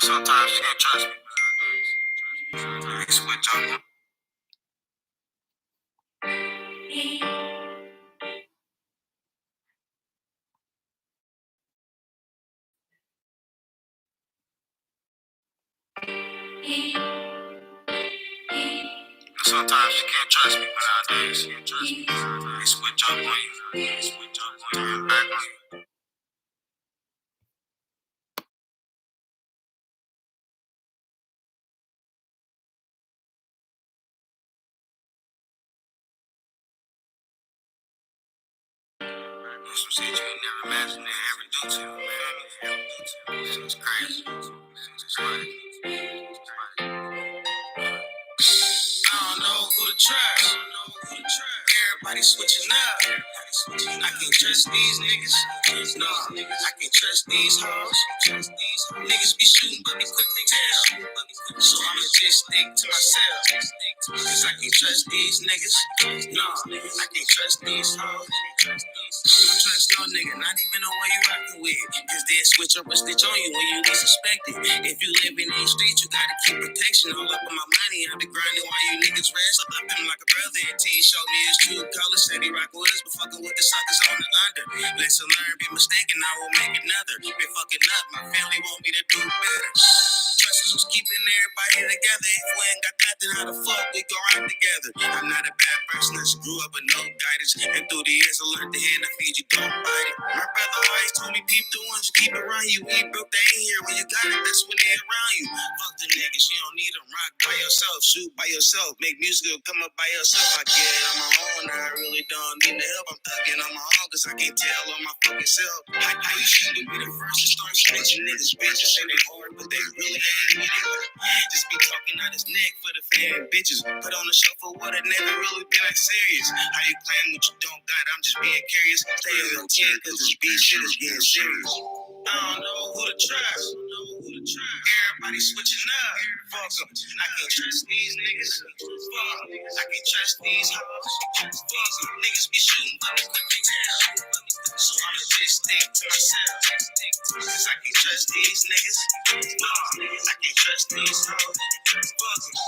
Sometimes you can't trust me. Niggas switch up. Sometimes you can't trust me, but nowadays you can't trust me. They switch up on you. They switch up on you and back on you. There's some shit you ain't never imagined they ever do to you, man. Ever do to you. It's crazy. It's funny. I don't know who to trust. Everybody switching up. I can't trust these niggas. No, I can't trust these hoes. Niggas be shooting, but be quick to tell. So I'ma just stick to myself. Cause I can't trust these niggas. No, I can't trust these hoes. Don't trust no nigga, not even the one you rockin' with. Cause they'll switch up and stitch on you when you least expect it. If you live in these streets, you gotta keep protection. All up on my money, I've been grinding while you niggas rest. I love him like a brother, and T showed me his true colors. Said he rock with us, but fucking with the suckers on the under. Lesson learned, be mistaken, I will make another. Been fucking up, my family want me to do better. Trust is what's keeping everybody together. If we ain't got that, then how the fuck we go out together? I'm not a bad person, I just grew up with no guidance. And through the years, I learned the hand to feed you, don't bite it. My brother always told me, peep the ones you keep around you. When you broke, they ain't here. When you got it, that's when they around you. Fuck the niggas, you don't need to rock by yourself. Shoot by yourself, make music, come up by yourself. I get it on my own, I really don't need the help. I'm thugging on my own, cause I can't tell on my fucking self. How you should be the first to start snitching niggas, bitches, and they hard, but they really ain't it. Just be talking out his neck for the fan bitches. Put on the show for what it never really been that serious. How you claim what you don't got? I'm just being curious. Stay on your 10 cause this beat shit is getting serious. I don't know who to trust. Everybody switching up. Fuck them. I can't trust these niggas. Fuck them. I can't trust these hoes. Fuck them. Niggas be shooting, but they quick to tell. So I'ma just stick to myself. Cause I can't trust these niggas. No, I can't trust these hoes. Fuck them.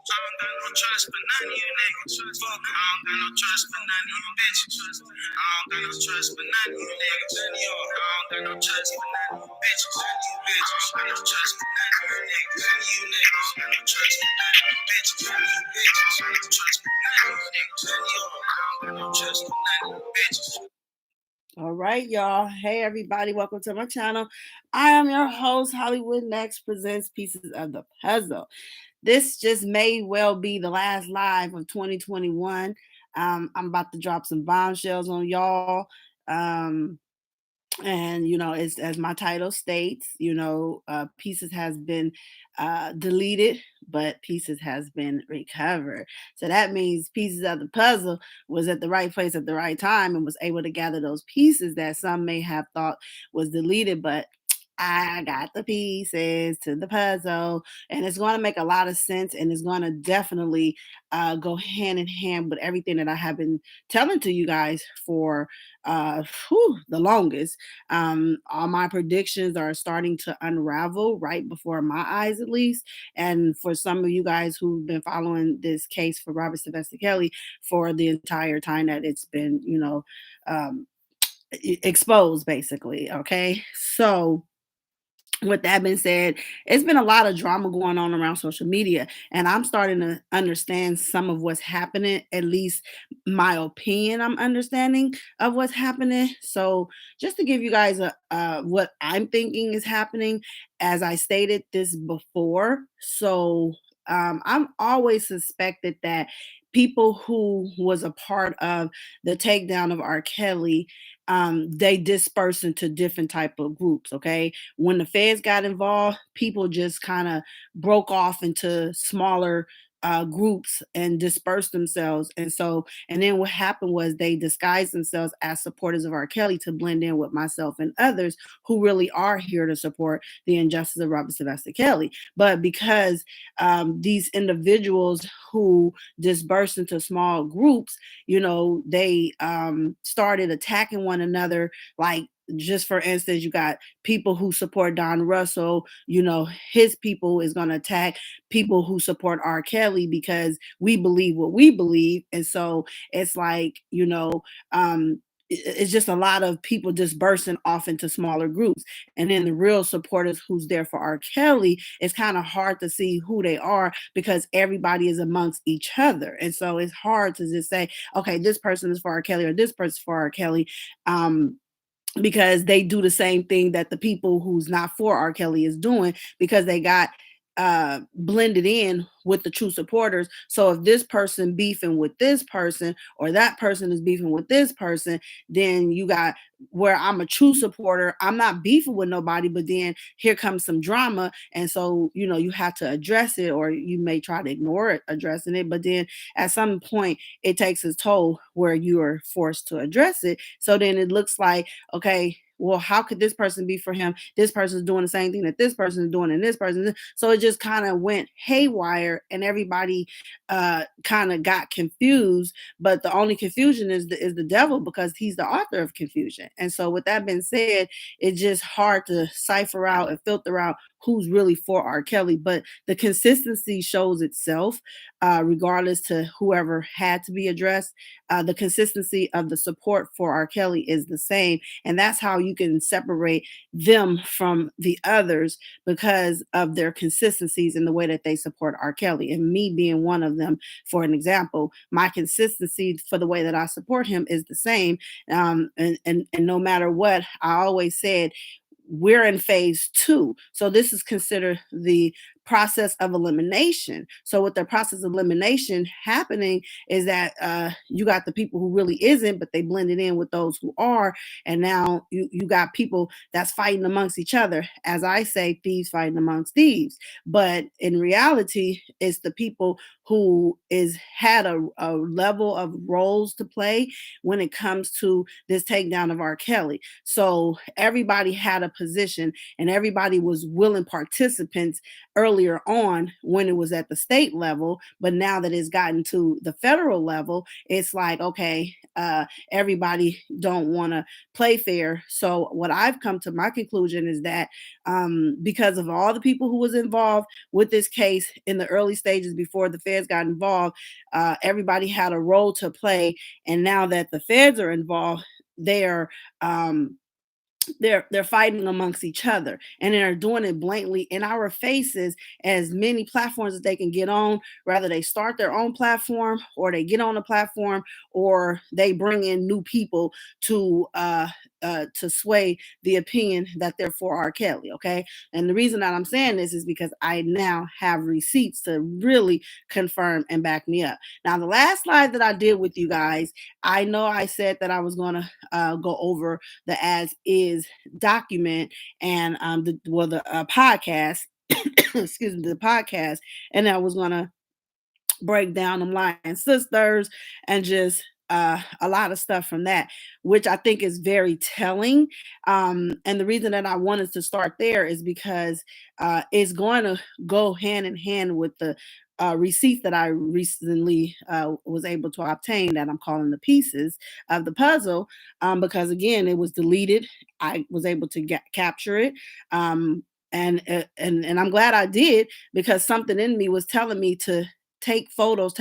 I don't got no trust for none of you niggas. Fuck 'em. I don't got no trust for none of you bitches. I don't got no trust for none of you niggas. I don't got no trust for none of you bitches. You bitches. I got no trust for none of you niggas. None of you niggas. I got no trust for none of you bitches. None of you bitches. I got no trust for none of you niggas. None of you. I don't got no trust for none of you bitches. All right, y'all. Hey, everybody. Welcome to my channel. I am your host, Hollywood Next presents Pieces of the Puzzle. This just may well be the last live of 2021. I'm about to drop some bombshells on y'all. And it's, as my title states, Pieces has been deleted, but Pieces has been recovered. So that means Pieces of the Puzzle was at the right place at the right time and was able to gather those pieces that some may have thought was deleted, but I got the pieces to the puzzle, and it's going to make a lot of sense, and it's going to definitely go hand in hand with everything that I have been telling to you guys for the longest. All my predictions are starting to unravel right before my eyes, at least. And for some of you guys who've been following this case for Robert Sylvester Kelly for the entire time that it's been, exposed, basically. Okay, so with that being said, it's been a lot of drama going on around social media, and I'm starting to understand some of what's happening, at least my opinion I'm understanding of what's happening. So just to give you guys what I'm thinking is happening, as I stated this before. So I'm always suspected that people who was a part of the takedown of R.Kelly, they disperse into different type of groups. Okay, when the feds got involved, people just kind of broke off into smaller groups and dispersed themselves. And then what happened was they disguised themselves as supporters of R. Kelly to blend in with myself and others who really are here to support the injustice of Robert Sylvester Kelly. But because these individuals who dispersed into small groups, they started attacking one another, like just for instance, you got people who support Don Russell, his people is going to attack people who support R. Kelly because we believe what we believe. And so it's like, it's just a lot of people dispersing off into smaller groups. And then the real supporters who's there for R. Kelly, it's kind of hard to see who they are because everybody is amongst each other. And so it's hard to just say, okay, this person is for R. Kelly or this person is for R. Kelly. Because they do the same thing that the people who's not for R. Kelly is doing because they got blended in with the true supporters. So if this person beefing with this person or that person is beefing with this person, then you got where I'm a true supporter. I'm not beefing with nobody, but then here comes some drama. And so, you have to address it, or you may try to ignore it, addressing it. But then at some point, it takes its toll where you are forced to address it. So then it looks like, okay, well, how could this person be for him? This person's doing the same thing that this person is doing, and this person. So it just kind of went haywire, and everybody kind of got confused. But the only confusion is the devil, because he's the author of confusion. And so, with that being said, it's just hard to cipher out and filter out who's really for R. Kelly. But the consistency shows itself, regardless to whoever had to be addressed. The consistency of the support for R. Kelly is the same. And that's how you can separate them from the others, because of their consistencies in the way that they support R. Kelly. And me being one of them, for an example, my consistency for the way that I support him is the same. And no matter what, I always said, we're in phase 2. So this is considered the process of elimination. So with the process of elimination happening is that you got the people who really isn't, but they blended in with those who are. And now you got people that's fighting amongst each other. As I say, thieves fighting amongst thieves. But in reality, it's the people who is had a level of roles to play when it comes to this takedown of R. Kelly. So everybody had a position, and everybody was willing participants earlier on when it was at the state level. But now that it's gotten to the federal level, it's like, okay, everybody don't want to play fair. So what I've come to my conclusion is that because of all the people who was involved with this case in the early stages before the feds got involved, everybody had a role to play. And now that the feds are involved, they're um, they're fighting amongst each other, and they're doing it blatantly in our faces, as many platforms that they can get on. Rather they start their own platform, or they get on a platform, or they bring in new people to sway the opinion that they're for R. Kelly. Okay. And the reason that I'm saying this is because I now have receipts to really confirm and back me up. Now, the last slide that I did with you guys, I know I said that I was going to go over the as is document and the podcast, excuse me, the podcast, and I was going to break down them Lion Sisters and just a lot of stuff from that, which I think is very telling. And the reason that I wanted to start there is because it's going to go hand in hand with the receipts that I recently was able to obtain, that I'm calling the pieces of the puzzle, because again, it was deleted. I was able to capture it. And I'm glad I did, because something in me was telling me to take photos.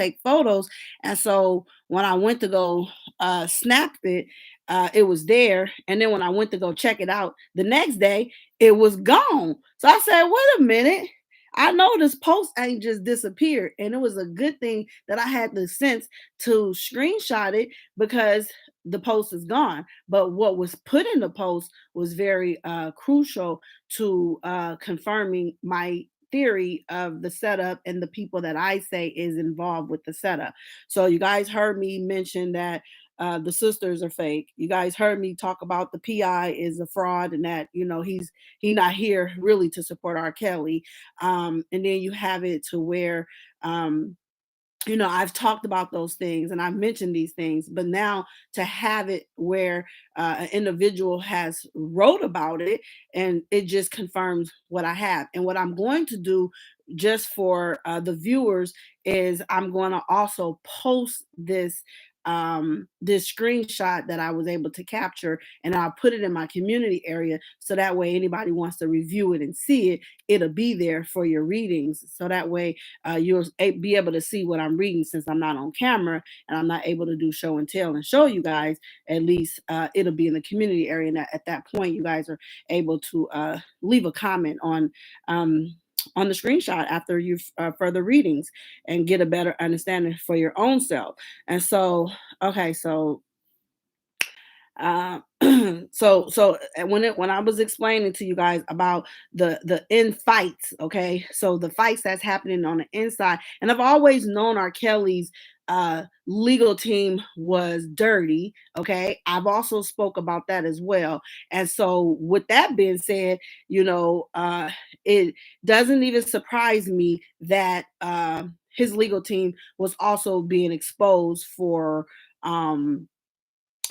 And so when I went to go snap it, it was there. And then when I went to go check it out the next day, it was gone. So I said, wait a minute. I know this post ain't just disappeared. And it was a good thing that I had the sense to screenshot it, because the post is gone. But what was put in the post was very crucial to confirming my theory of the setup and the people that I say is involved with the setup. So you guys heard me mention that the sisters are fake. You guys heard me talk about the PI is a fraud, and that he not here really to support R. Kelly. And then you have it to where I've talked about those things and I've mentioned these things, but now to have it where an individual has wrote about it, and it just confirms what I have. And what I'm going to do, just for the viewers, is I'm going to also post this this screenshot that I was able to capture, and I'll put it in my community area so that way anybody wants to review it and see it, it'll be there for your readings. So that way you'll be able to see what I'm reading since I'm not on camera and I'm not able to do show and tell and show you guys. At least it'll be in the community area. And at that point, you guys are able to leave a comment on the screenshot after you've further readings and get a better understanding for your own self. And so, okay, so uh, when I was explaining to you guys about the in fights, okay, so the fights that's happening on the inside, and I've always known R. Kelly's legal team was dirty. Okay, I've also spoke about that as well. And so, with that being said, it doesn't even surprise me that his legal team was also being exposed um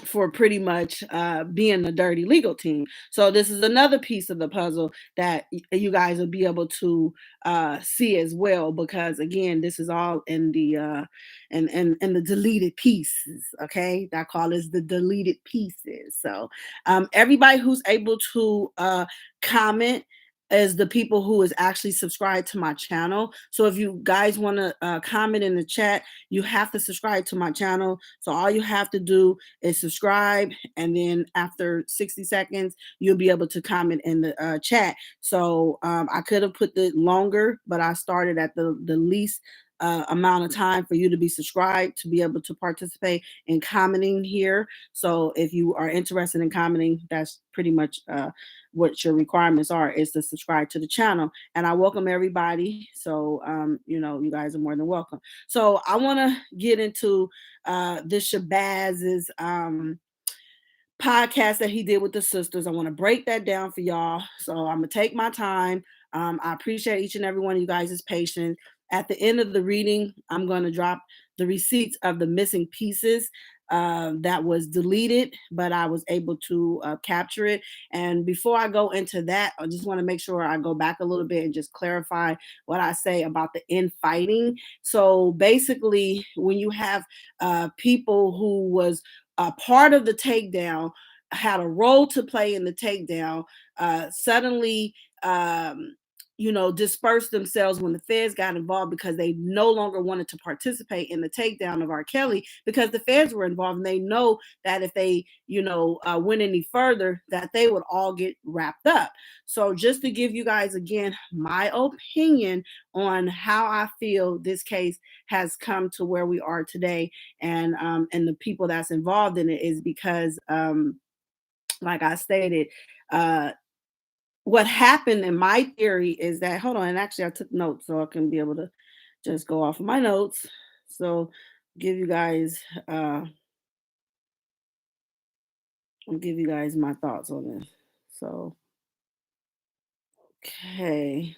for pretty much being a dirty legal team. So this is another piece of the puzzle that you guys will be able to see as well, because again, this is all in the in the deleted pieces. Okay, I call this the deleted pieces. So everybody who's able to comment is the people who is actually subscribed to my channel. So if you guys want to comment in the chat, you have to subscribe to my channel. So all you have to do is subscribe, and then after 60 seconds you'll be able to comment in the chat. So I could have put it longer, but I started at the least amount of time for you to be subscribed to be able to participate in commenting here. So if you are interested in commenting, that's pretty much what your requirements are, is to subscribe to the channel. And I welcome everybody. So you guys are more than welcome. So I want to get into this Shabazz's podcast that he did with the sisters. I want to break that down for y'all. So I'm gonna take my time. I appreciate each and every one of you guys' patience. At the end of the reading, I'm going to drop the receipts of the missing pieces that was deleted, but I was able to capture it. And before I go into that, I just want to make sure I go back a little bit and just clarify what I say about the infighting. So basically, when you have people who was a part of the takedown, had a role to play in the takedown, suddenly dispersed themselves when the feds got involved because they no longer wanted to participate in the takedown of R. Kelly because the feds were involved, and they know that if they went any further, that they would all get wrapped up. So just to give you guys again my opinion on how I feel this case has come to where we are today, and the people that's involved in it, is because like I stated, what happened in my theory is that, hold on, and actually I took notes so I can be able to just go off of my notes. So give you guys I'll give you guys my thoughts on this. So okay.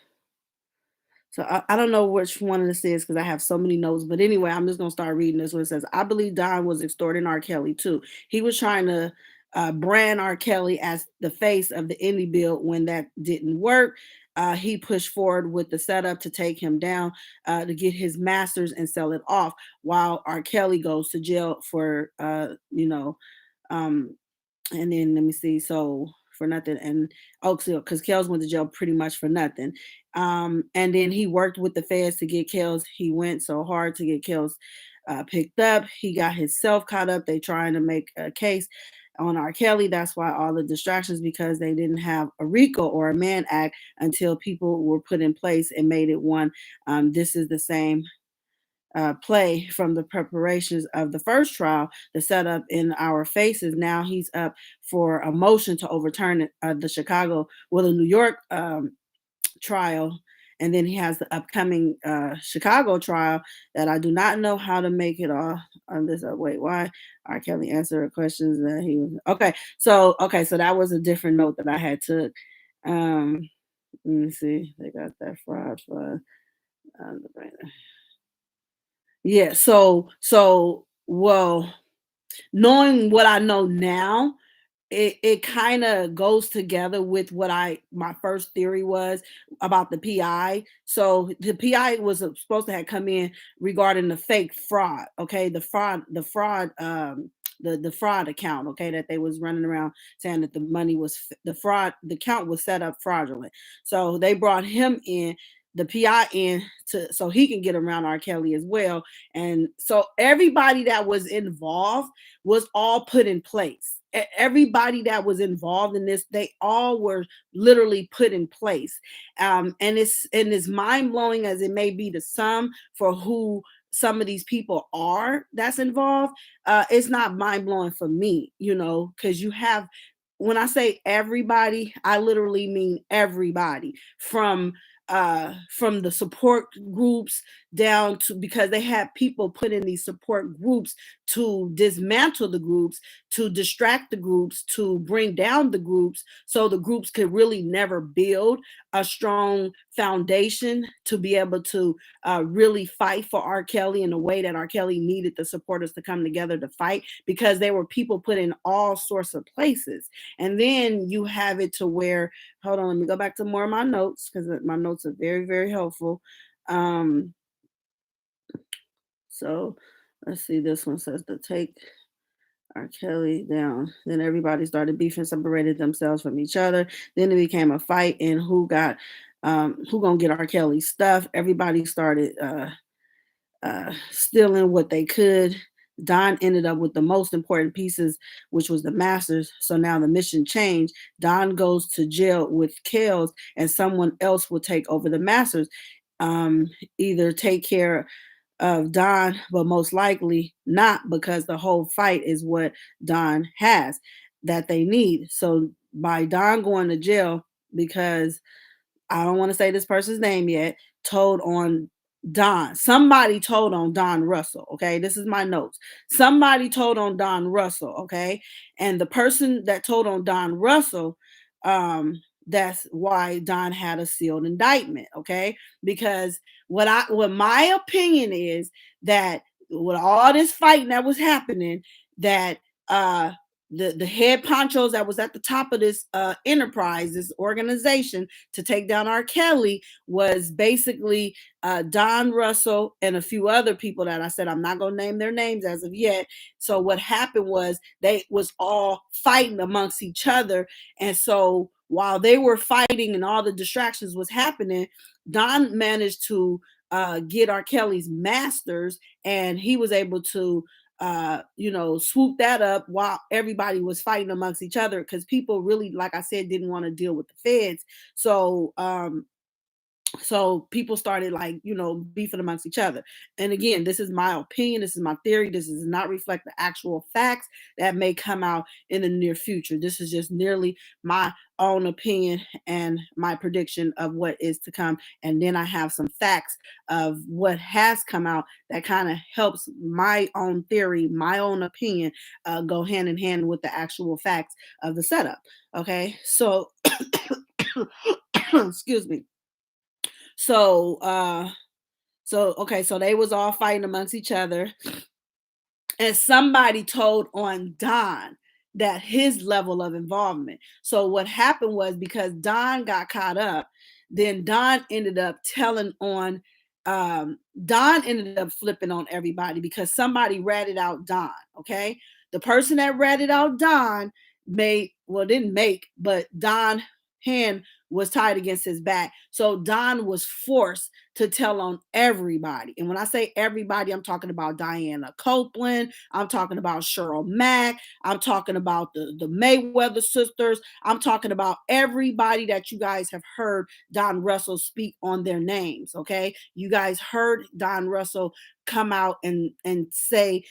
So I don't know which one this is because I have so many notes. But anyway, I'm just gonna start reading this one. It says, I believe Don was extorting R. Kelly too. He was trying to brand R. Kelly as the face of the indie bill. When that didn't work, he pushed forward with the setup to take him down, to get his masters and sell it off, while R. Kelly goes to jail for um, and then let me see, so for nothing. And oh, because Kels went to jail pretty much for nothing. And then he worked with the feds to get Kels. He went so hard to get Kels picked up. He got himself caught up. They trying to make a case on R. Kelly. That's why all the distractions, because they didn't have a RICO or a Mann Act until people were put in place and made it one. This is the same play from the preparations of the first trial, the setup in our faces. Now he's up for a motion to overturn the the New York trial. And then he has the upcoming Chicago trial that I do not know how to make it all on this. Wait, why? R. Kelly answered questions that he was okay. So that was a different note that I had took. Let me see. They got that fraud for. Yeah, well, knowing what I know now, it kind of goes together with what my first theory was about the PI. So the PI was supposed to have come in regarding the fake fraud, okay? The fraud account, okay, that they was running around saying that the money was the account was set up fraudulent. So they brought him in, the PI in, to so he can get around R. Kelly as well. And so everybody that was involved was all put in place. Everybody that was involved in this, they all were literally put in place. And it's mind blowing as it may be to some for who some of these people are that's involved. It's not mind blowing for me, because you have, when I say everybody, I literally mean everybody from the support groups down to, because they had people put in these support groups to dismantle the groups, to distract the groups, to bring down the groups, so the groups could really never build a strong foundation to be able to really fight for R. Kelly in the way that R. Kelly needed the supporters to come together to fight, because there were people put in all sorts of places. And then you have it to where, hold on, let me go back to more of my notes, because my notes are very, very helpful. So let's see, this one says to take R. Kelly down. Then everybody started beefing, separated themselves from each other. Then it became a fight and who gonna get R. Kelly's stuff. Everybody started stealing what they could. Don ended up with the most important pieces, which was the masters. So now the mission changed. Don goes to jail with Kels, and someone else will take over the masters. Either take care of Don, but most likely not, because the whole fight is what Don has that they need. So by Don going to jail, because I don't want to say this person's name yet, told on Don. Somebody told on Don Russell. Okay. This is my notes. Somebody told on Don Russell. Okay. And the person that told on Don Russell, that's why Don had a sealed indictment. Okay. Because what my opinion is, that with all this fighting that was happening, that the head ponchos that was at the top of this enterprise, this organization to take down R. Kelly, was basically Don Russell and a few other people that I said I'm not going to name their names as of yet. So what happened was they was all fighting amongst each other. And so while they were fighting and all the distractions was happening, Don managed to get R. Kelly's masters, and he was able to swoop that up while everybody was fighting amongst each other, because people really, like I said, didn't want to deal with the feds. So people started, like, beefing amongst each other. And again, this is my opinion, this is my theory, this does not reflect the actual facts that may come out in the near future. This is just nearly my own opinion and my prediction of what is to come. And then I have some facts of what has come out that kind of helps my own theory, my own opinion, go hand in hand with the actual facts of the setup. Okay, so excuse me. So they was all fighting amongst each other, and somebody told on Don that his level of involvement. So what happened was, because Don got caught up, then Don ended up telling on Don ended up flipping on everybody, because somebody ratted out Don. Okay, the person that ratted out Don didn't make, but Don hand was tied against his back. So Don was forced to tell on everybody. And when I say everybody, I'm talking about Diana Copeland. I'm talking about Cheryl Mack. I'm talking about the Mayweather sisters. I'm talking about everybody that you guys have heard Don Russell speak on their names. Okay. You guys heard Don Russell come out and say,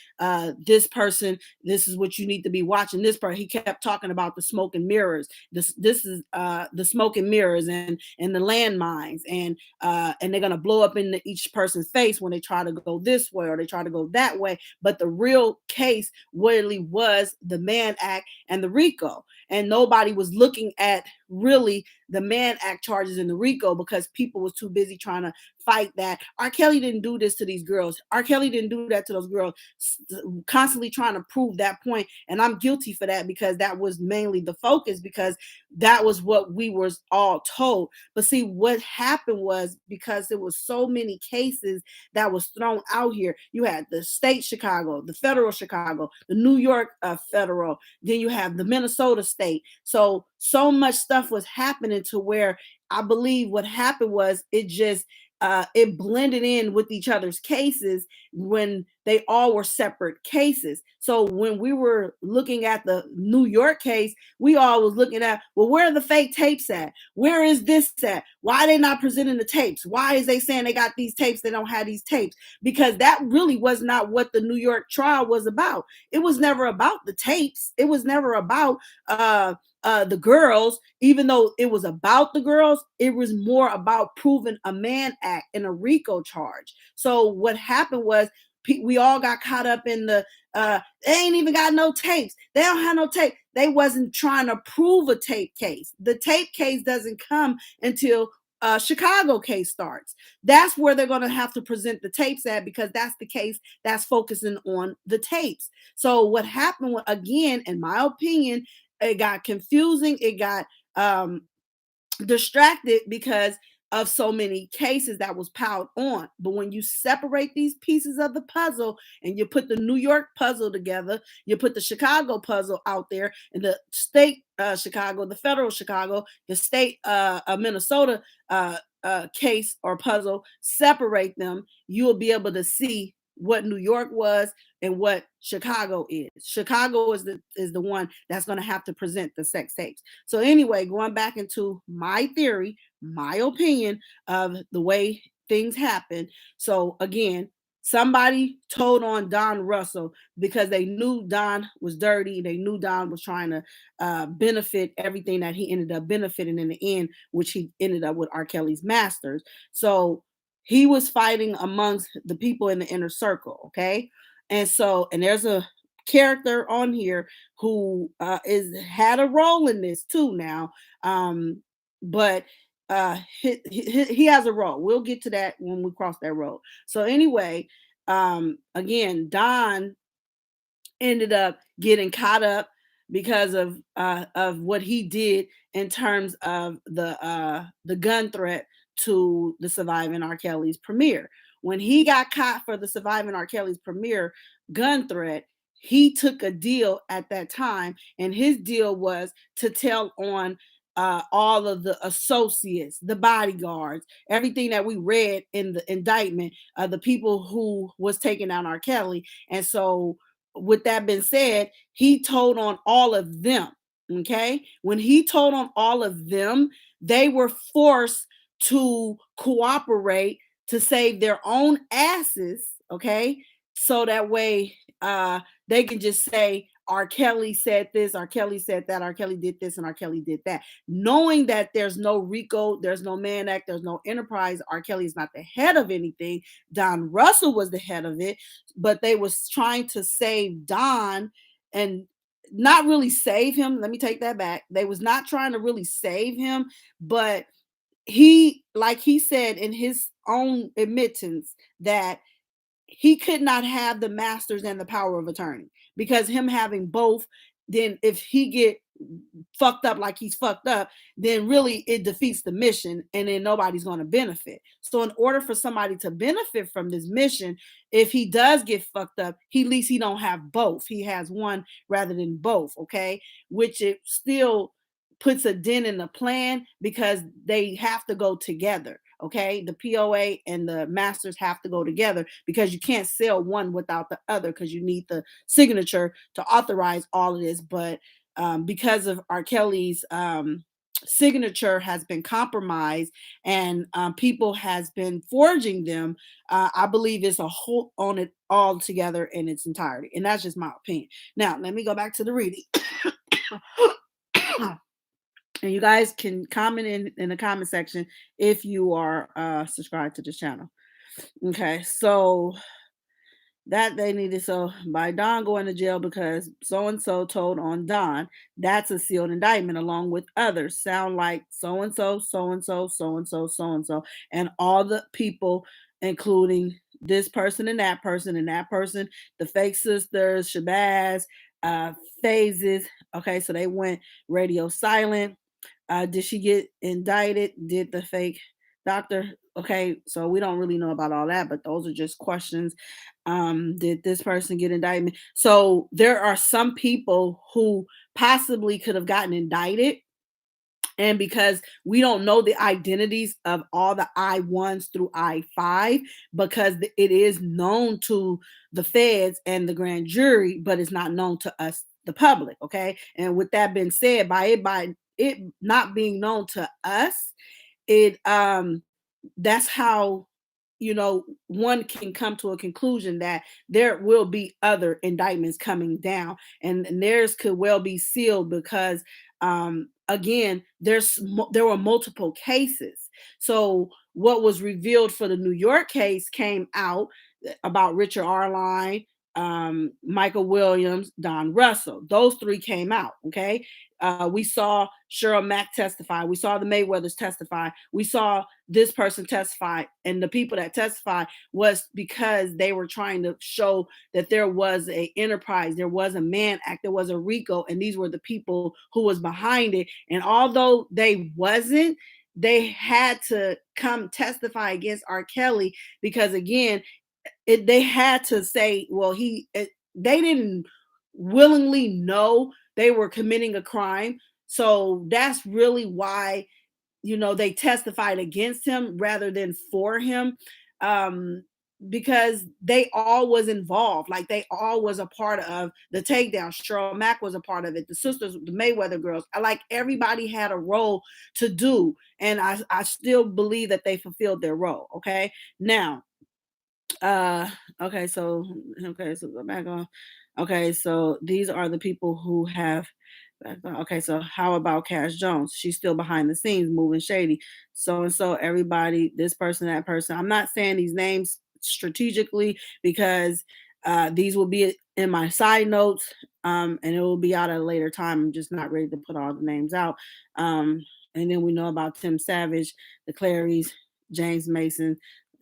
this person, this is what you need to be watching. This part, he kept talking about the smoke and mirrors. This is the smoke and mirrors and the landmines, and they're gonna blow up into each person's face when they try to go this way or they try to go that way. But the real case really was the Mann Act and the RICO, and nobody was looking at really the Mann Act charges in the RICO, because people was too busy trying to fight that R. Kelly didn't do this to these girls. R. Kelly didn't do that to those girls, constantly trying to prove that point. And I'm guilty for that, because that was mainly the focus, because that was what we were all told. But see, what happened was, because there was so many cases that was thrown out here. You had the state Chicago, the federal Chicago, the New York federal, then you have the Minnesota state. So much stuff was happening to where I believe what happened was it blended in with each other's cases when they all were separate cases. So when we were looking at the New York case, we all was looking at, well, where are the fake tapes at? Where is this at? Why are they not presenting the tapes? Why is they saying they got these tapes, they don't have these tapes? Because that really was not what the New York trial was about. It was never about the tapes. It was never about the girls. Even though it was about the girls, it was more about proving a Mann Act and a RICO charge. So what happened was, we all got caught up in the they ain't even got no tapes. They don't have no tape. They wasn't trying to prove a tape case. The tape case doesn't come until Chicago case starts. That's where they're going to have to present the tapes at, because that's the case that's focusing on the tapes. So what happened, again, in my opinion, it got confusing. It got distracted because of so many cases that was piled on. But when you separate these pieces of the puzzle and you put the New York puzzle together, you put the Chicago puzzle out there, and the state Chicago, the federal Chicago, the state Minnesota case or puzzle, separate them, you'll be able to see what New York was and what Chicago is. Chicago is the one that's going to have to present the sex tapes. So anyway, going back into my theory, my opinion of the way things happen. So again, somebody told on Don Russell because they knew Don was dirty. They knew Don was trying to benefit everything that he ended up benefiting in the end, which he ended up with R. Kelly's masters. So he was fighting amongst the people in the inner circle. Okay. And there's a character on here who had a role in this too now. But he has a role. We'll get to that when we cross that road. So anyway, again, Don ended up getting caught up because of what he did in terms of the gun threat to the Surviving R. Kelly's premiere. When he got caught for the Surviving R. Kelly's premiere gun threat, he took a deal at that time, and his deal was to tell on all of the associates, the bodyguards, everything that we read in the indictment, the people who was taking out R. Kelly. And so with that being said, he told on all of them. Okay. When he told on all of them, they were forced to cooperate to save their own asses. Okay. So that way they can just say, R. Kelly said this, R. Kelly said that, R. Kelly did this, and R. Kelly did that. Knowing that there's no RICO, there's no Mann Act, there's no enterprise, R. Kelly is not the head of anything. Don Russell was the head of it, but they was trying to save Don and not really save him. Let me take that back. They was not trying to really save him, but he, like he said in his own admittance, that he could not have the masters and the power of attorney, because him having both, then if he get fucked up like he's fucked up, then really it defeats the mission, and then nobody's going to benefit. So in order for somebody to benefit from this mission, if he does get fucked up, at least he don't have both. He has one rather than both. Okay, which it still puts a dent in the plan, because they have to go together. Okay, the POA and the masters have to go together, because you can't sell one without the other, because you need the signature to authorize all of this. But because of R. Kelly's signature has been compromised, and people has been forging them, I believe it's a whole on it all together in its entirety. And that's just my opinion. Now let me go back to the reading. And you guys can comment in the comment section if you are subscribed to this channel. Okay, so That they needed. So by Don going to jail because so and so told on Don, that's a sealed indictment along with others. Sound like so and so, so and so, so and so, so and so, and all the people, including this person and that person and that person, the fake sisters, Shabazz, phases. Okay, so they went radio silent. Did she get indicted? Did the fake doctor? Okay, so we don't really know about all that, but those are just questions. Did this person get indicted? So there are some people who possibly could have gotten indicted, and because we don't know the identities of all the I-1s through I-5, because it is known to the feds and the grand jury, but it's not known to us, the public. Okay. And with that being said, by it not being known to us, it that's how one can come to a conclusion that there will be other indictments coming down, and theirs could well be sealed because again, there were multiple cases. So what was revealed for the New York case came out about Richard Arline, Michael Williams, Don Russell. Those three came out. Okay. We saw Cheryl Mack testify. We saw the Mayweathers testify. We saw this person testify. And the people that testified was because they were trying to show that there was a enterprise, there was a Mann Act, there was a RICO, and these were the people who was behind it. And although they wasn't, they had to come testify against R. Kelly because again, they had to say, well, they didn't willingly know they were committing a crime. So that's really why they testified against him rather than for him. um because they all was involved, like they all was a part of the takedown. Cheryl Mack was a part of it, the sisters, the Mayweather girls, like everybody had a role to do, and I still believe that they fulfilled their role. Okay, now uh, okay, so go back on. Okay, so these are the people who have okay, so how about Cash Jones? She's still behind the scenes moving shady. So and so, everybody, this person, that person. I'm not saying these names strategically because these will be in my side notes, and it will be out at a later time. I'm just not ready to put all the names out. Um, and then we know about Tim Savage, the Clarys, James Mason,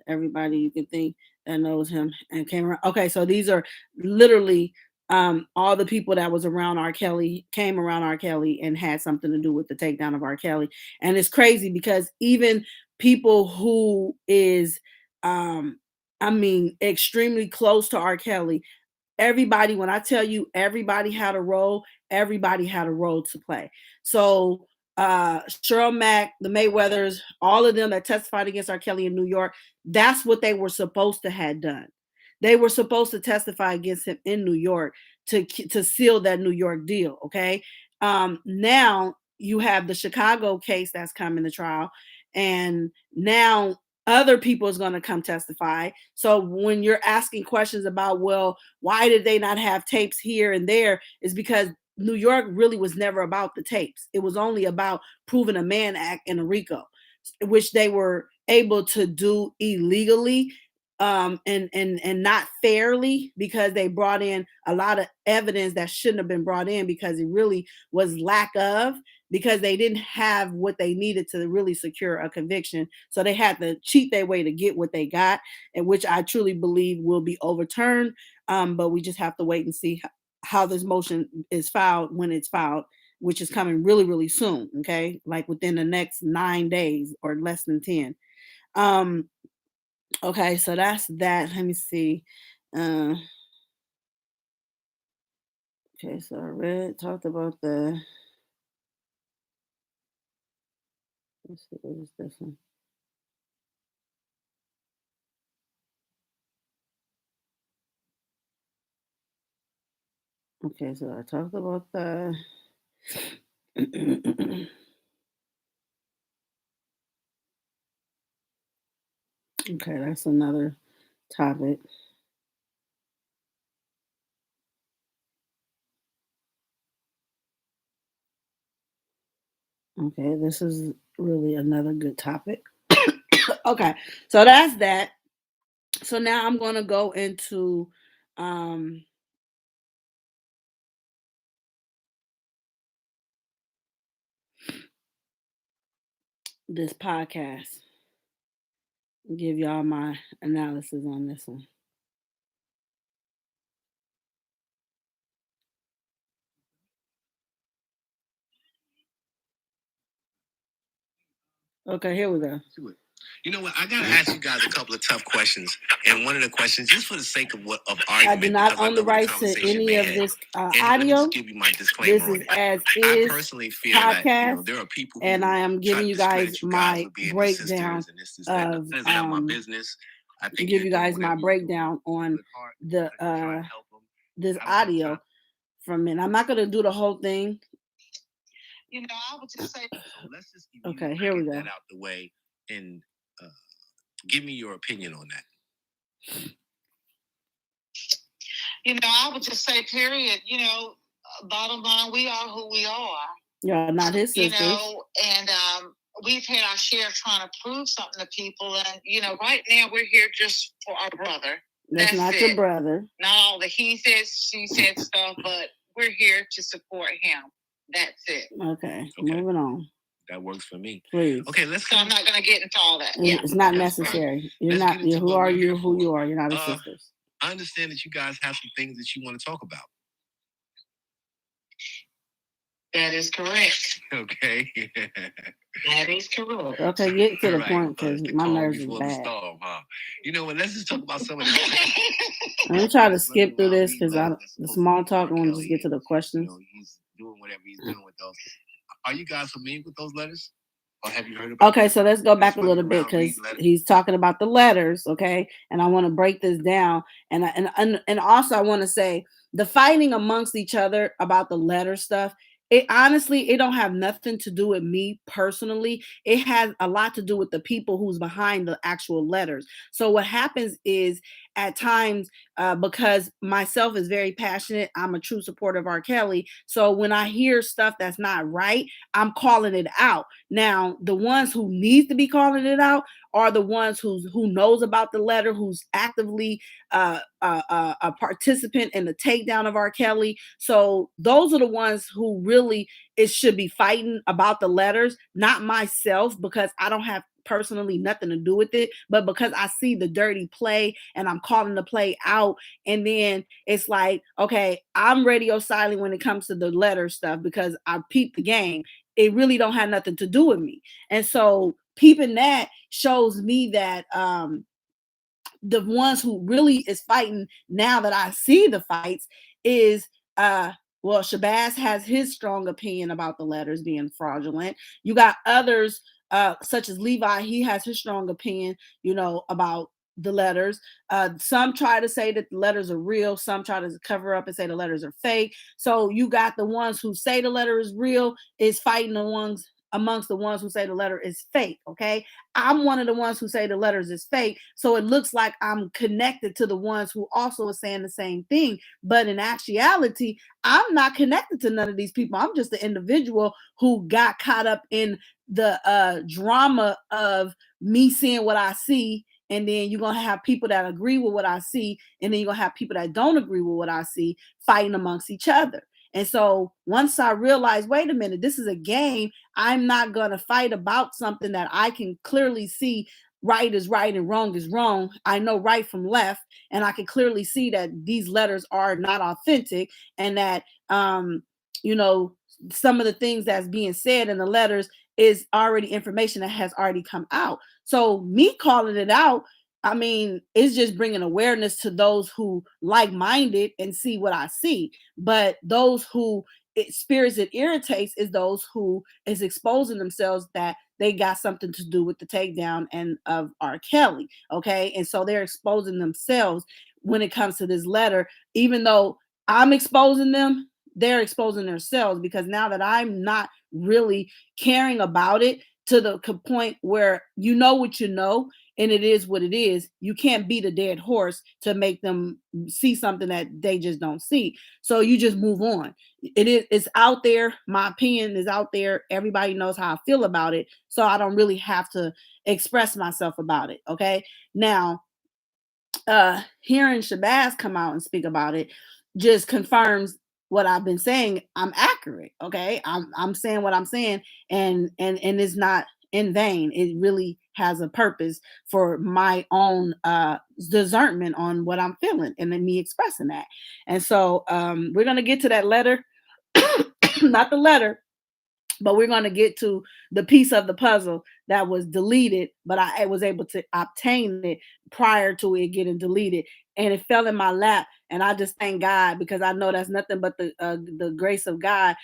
everybody you can think that knows him and came around. Okay, so these are literally all the people that was around R. Kelly, came around R. Kelly and had something to do with the takedown of R. Kelly. And it's crazy because even people who is I mean extremely close to R. Kelly, everybody, when I tell you everybody had a role, everybody had a role to play. So Cheryl Mack, the Mayweathers, all of them that testified against R. Kelly in New York, that's what they were supposed to have done. They were supposed to testify against him in New York to seal that New York deal. Okay. Now you have the Chicago case that's coming to trial, and now other people is going to come testify. So when you're asking questions about, well, why did they not have tapes here and there, is because New York really was never about the tapes. It was only about proving a Mann Act and a RICO, which they were able to do illegally, and not fairly, because they brought in a lot of evidence that shouldn't have been brought in because it really was lack of, because they didn't have what they needed to really secure a conviction. So they had to cheat their way to get what they got, and which I truly believe will be overturned. But we just have to wait and see how this motion is filed when it's filed, which is coming really, really soon. Okay, like within the next 9 days or less than 10. Um, okay, so that's that. Let me see. Uh, okay, so I talked about the. Let's see, what is this one? Okay, so I talked about the. Okay, that's another topic. Okay, this is really another good topic. Okay, so that's that. So now I'm going to go into um this podcast. Give y'all my analysis on this one. Okay, here we go. You know what? I gotta ask you guys a couple of tough questions, and one of the questions, just for the sake of argument, I do not own the rights to any of this and let me audio. just give you my disclaimer. This is on it. as I is personally feel that podcast, there are people and who I am try giving to you guys discredit you guys my for being the breakdown sisters, and this is of not my business. I think give you're you doing guys my whatever you're doing breakdown on with heart the because you're trying to help them. this I don't have audio time. from it. I'm not gonna do the whole thing. You know, I would just say. So let's just Okay, here we get go. that out the way and give me your opinion on that. You know, I would just say, period. You know, bottom line, we are who we are. You're not his sisters. You know, and we've had our share of trying to prove something to people, and you know, right now we're here just for our brother. That's not it. your brother. Not all the he said, she said stuff, but we're here to support him. That's it. Okay. Moving on. That works for me. Please. Okay, let's. So I'm not gonna get into all that. It's not necessary. You're not. Who are you? Who you are? You're not his sisters. I understand that you guys have some things that you want to talk about. That is correct. Okay. That is correct. Okay, get to the point because my nerves is bad. Storm, huh? You know what? Let's just talk about some of the. Let me try to skip through this because the small talk. I want to just get to the questions. You know, he's doing whatever he's doing with those. Are you guys familiar with those letters? Or have you heard about okay, so let's go back a little bit because he's talking about the letters, okay? And I want to break this down. And also I want to say the fighting amongst each other about the letter stuff, it honestly, it don't have nothing to do with me personally. It has a lot to do with the people who's behind the actual letters. So what happens is at times, because myself is very passionate, I'm a true supporter of R.Kelly. So when I hear stuff that's not right, I'm calling it out. Now, the ones who need to be calling it out are the ones who knows about the letter, who's actively a participant in the takedown of R.Kelly. So those are the ones who really it should be fighting about the letters, not myself, because I don't have personally nothing to do with it, but because I see the dirty play and I'm calling the play out, and then it's like, okay, I'm radio silent when it comes to the letter stuff because I peeped the game. It really don't have nothing to do with me. And so peeping that shows me that the ones who really is fighting now that I see the fights is well, Shabazz has his strong opinion about the letters being fraudulent. You got others such as Levi, he has his strong opinion, you know, about the letters. Some try to say that the letters are real, some try to cover up and say the letters are fake. So you got the ones who say the letter is real is fighting the ones amongst the ones who say the letter is fake. Okay, I'm one of the ones who say the letters is fake, so it looks like I'm connected to the ones who also are saying the same thing, but in actuality I'm not connected to none of these people. I'm just the individual who got caught up in the drama of me seeing what I see, and then you're gonna have people that agree with what I see, and then you're gonna have people that don't agree with what I see fighting amongst each other. And so once I realized, wait a minute, this is a game, I'm not going to fight about something that I can clearly see right is right and wrong is wrong. I know right from left, and I can clearly see that these letters are not authentic, and that, you know, some of the things that's being said in the letters is already information that has already come out. So me calling it out, I mean, it's just bringing awareness to those who like-minded and see what I see. But those who spirits it irritates is those who is exposing themselves that they got something to do with the takedown and of R.Kelly. Okay, and so they're exposing themselves when it comes to this letter. Even though I'm exposing them, they're exposing themselves, because now that I'm not really caring about it to the point where you know what you know, and it is what it is. You can't beat a dead horse to make them see something that they just don't see. So you just move on. It's out there. My opinion is out there. Everybody knows how I feel about it. So I don't really have to express myself about it. Okay. Now, hearing Shabazz come out and speak about it just confirms what I've been saying. I'm accurate. Okay. I'm saying what I'm saying, and it's not in vain. It really has a purpose for my own discernment on what I'm feeling and then me expressing that. And so we're gonna get to that letter, not the letter, but we're going to get to the piece of the puzzle that was deleted, but I was able to obtain it prior to it getting deleted, and it fell in my lap. And I just thank God, because I know that's nothing but the grace of God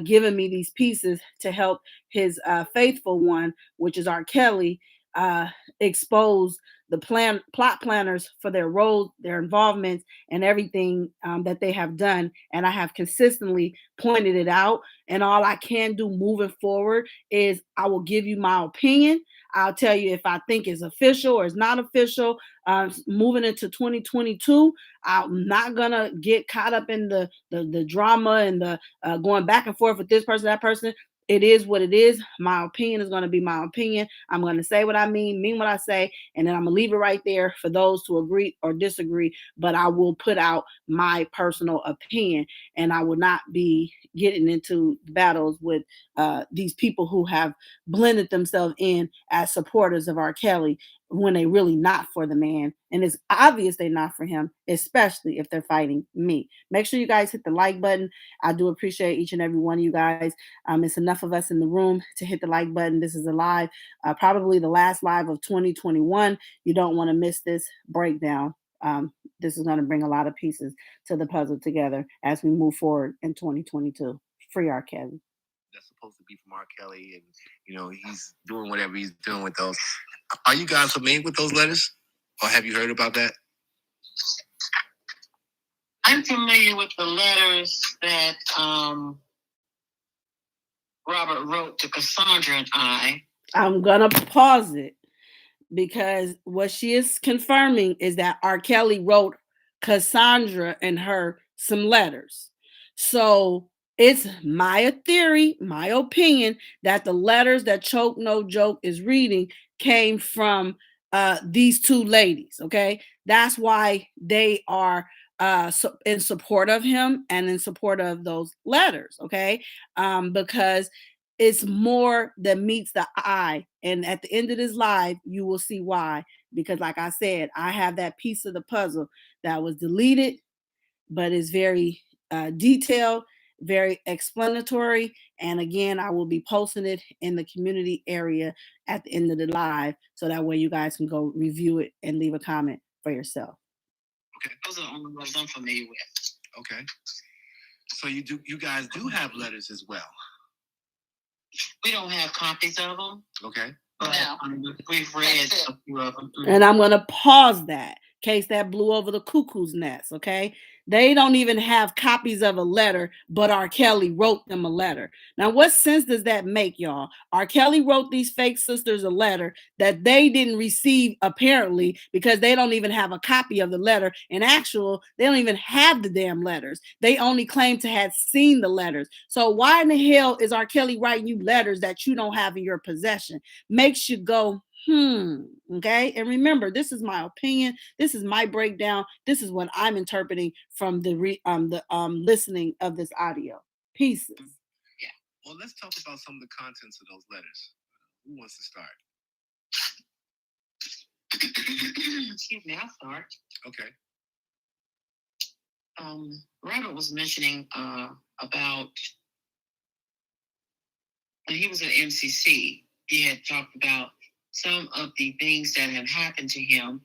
giving me these pieces to help His faithful one, which is R.Kelly, uh, expose the plot planners for their roles, their involvements, and everything that they have done. And I have consistently pointed it out. And all I can do moving forward is I will give you my opinion. I'll tell you if I think it's official or it's not official. Moving into 2022, I'm not gonna get caught up in the drama and the going back and forth with this person, that person. It is what it is. My opinion is going to be my opinion. I'm going to say what I mean what I say, and then I'm going to leave it right there for those to agree or disagree. But I will put out my personal opinion, and I will not be getting into battles with these people who have blended themselves in as supporters of R. Kelly when they really not for the man. And it's obvious they're not for him, especially if they're fighting me. Make sure you guys hit the like button. I do appreciate each and every one of you guys. It's enough of us in the room to hit the like button. This is a live, probably the last live of 2021. You don't want to miss this breakdown. This is going to bring a lot of pieces to the puzzle together as we move forward in 2022. Free R. Kelly. That's supposed to be from R. Kelly, and he's doing whatever he's doing with those. Are you guys familiar with those letters, or have you heard about that? I'm familiar with the letters that Robert wrote to Cassandra and I. I'm gonna pause it because what she is confirming is that R. Kelly wrote Cassandra and her some letters. So it's my theory, my opinion, that the letters that Choke No Joke is reading came from these two ladies. Okay, that's why they are in support of him and in support of those letters. Okay, because it's more than meets the eye. And at the end of this live, you will see why. Because, like I said, I have that piece of the puzzle that was deleted, but is very detailed, very explanatory. And again, I will be posting it in the community area at the end of the live, so that way you guys can go review it and leave a comment for yourself. Okay, those are the only ones I'm familiar with. Okay, so you guys do have letters as well. We don't have copies of them. Okay. But we've read a few of them. And I'm going to pause that in case that blew over the cuckoo's nest. Okay. They don't even have copies of a letter, but R. Kelly wrote them a letter. Now, what sense does that make, y'all? R. Kelly wrote these fake sisters a letter that they didn't receive, apparently, because they don't even have a copy of the letter. In actual, they don't even have the damn letters. They only claim to have seen the letters. So why in the hell is R. Kelly writing you letters that you don't have in your possession? Makes you go, okay. And remember, this is my opinion. This is my breakdown. This is what I'm interpreting from the listening of this audio. Piecez. Yeah. Well, let's talk about some of the contents of those letters. Who wants to start? Excuse me, I'll start. Okay. Robert was mentioning about when he was at MCC, he had talked about some of the things that have happened to him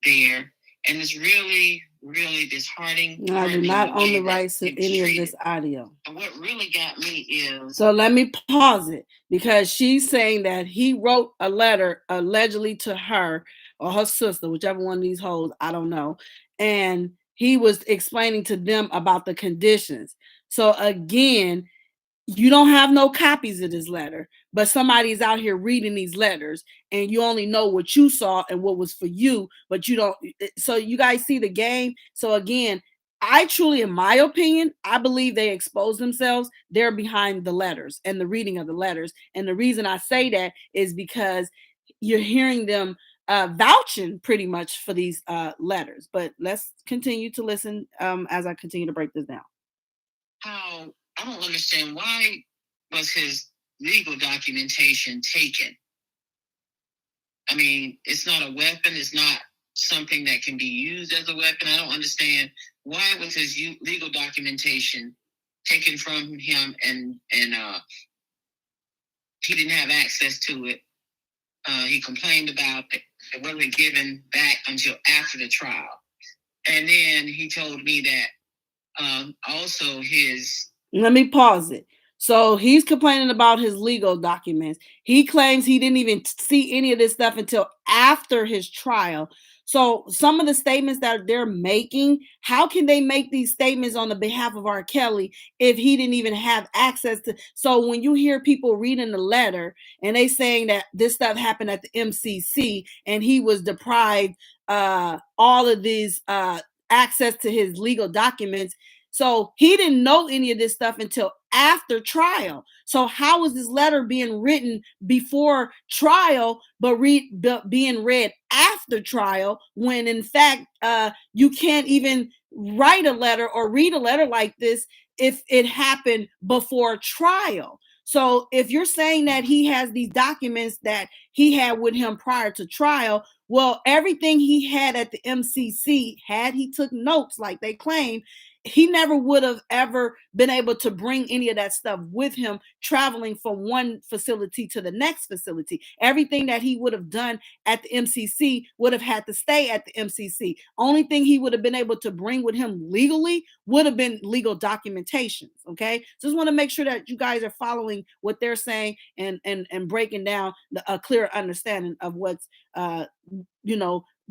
there, and it's really, really disheartening. No, I do not own the rights to any of this audio. And what really got me is... So let me pause it, because she's saying that he wrote a letter allegedly to her or her sister, whichever one of these hoes, I don't know. And he was explaining to them about the conditions. So again, you don't have no copies of this letter, but somebody's out here reading these letters, and you only know what you saw and what was for you, but you don't. So you guys see the game. So again, I truly, in my opinion, I believe they expose themselves. They're behind the letters and the reading of the letters. And the reason I say that is because you're hearing them vouching pretty much for these letters. But let's continue to listen as I continue to break this down. How I don't understand, why was his legal documentation taken? I mean, it's not a weapon. It's not something that can be used as a weapon. I don't understand, why was his legal documentation taken from him, and he didn't have access to it. He complained about it. It wasn't given back until after the trial. And then he told me that also his... Let me pause it. So he's complaining about his legal documents. He claims he didn't even see any of this stuff until after his trial. So some of the statements that they're making, how can they make these statements on the behalf of R.Kelly if he didn't even have access to? So when you hear people reading the letter and they saying that this stuff happened at the MCC and he was deprived all of these access to his legal documents, so he didn't know any of this stuff until after trial. So how is this letter being written before trial, but being read after trial, when in fact you can't even write a letter or read a letter like this if it happened before trial? So if you're saying that he has these documents that he had with him prior to trial, well, everything he had at the MCC, had he took notes like they claim, he never would have ever been able to bring any of that stuff with him traveling from one facility to the next facility. Everything that he would have done at the MCC would have had to stay at the MCC. Only thing he would have been able to bring with him legally would have been legal documentations. Okay. So just want to make sure that you guys are following what they're saying and breaking down a clear understanding of what's,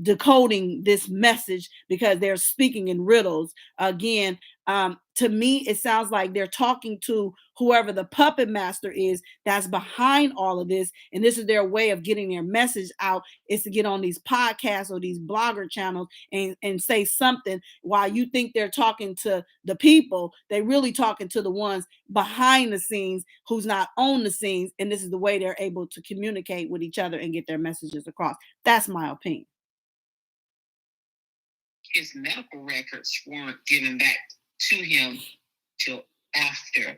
decoding this message, because they're speaking in riddles. Again, to me, it sounds like they're talking to whoever the puppet master is that's behind all of this. And this is their way of getting their message out, is to get on these podcasts or these blogger channels and say something. While you think they're talking to the people, they really talking to the ones behind the scenes who's not on the scenes. And this is the way they're able to communicate with each other and get their messages across. That's my opinion. His medical records weren't given back to him till after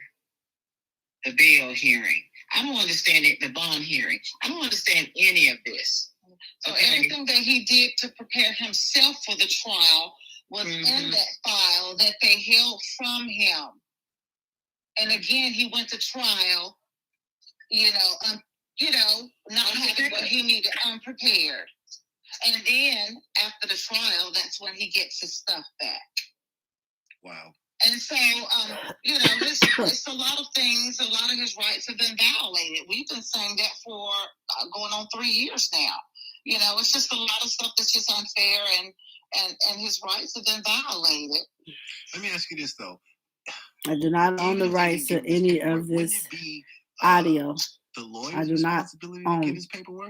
the bail hearing. I don't understand it, the bond hearing. I don't understand any of this. So everything that he did to prepare himself for the trial was in that file that they held from him. And again, he went to trial, not having what he needed, unprepared. And then after the trial, that's when he gets his stuff back. Wow. And so, it's a lot of things, a lot of his rights have been violated. We've been saying that for going on 3 years now. It's just a lot of stuff that's just unfair, and his rights have been violated. Let me ask you this, though. I do not own the rights to any of this audio. The lawyer's I do not own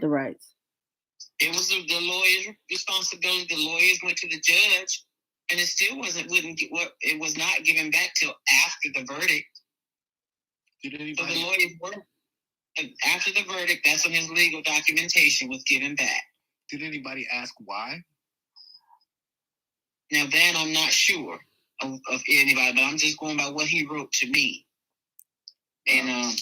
the rights. It was the lawyer's responsibility. The lawyers went to the judge, and it still it was not given back till after the verdict. So the lawyers worked. After the verdict, that's when his legal documentation was given back. Did anybody ask why? Now that I'm not sure of anybody, but I'm just going by what he wrote to me, and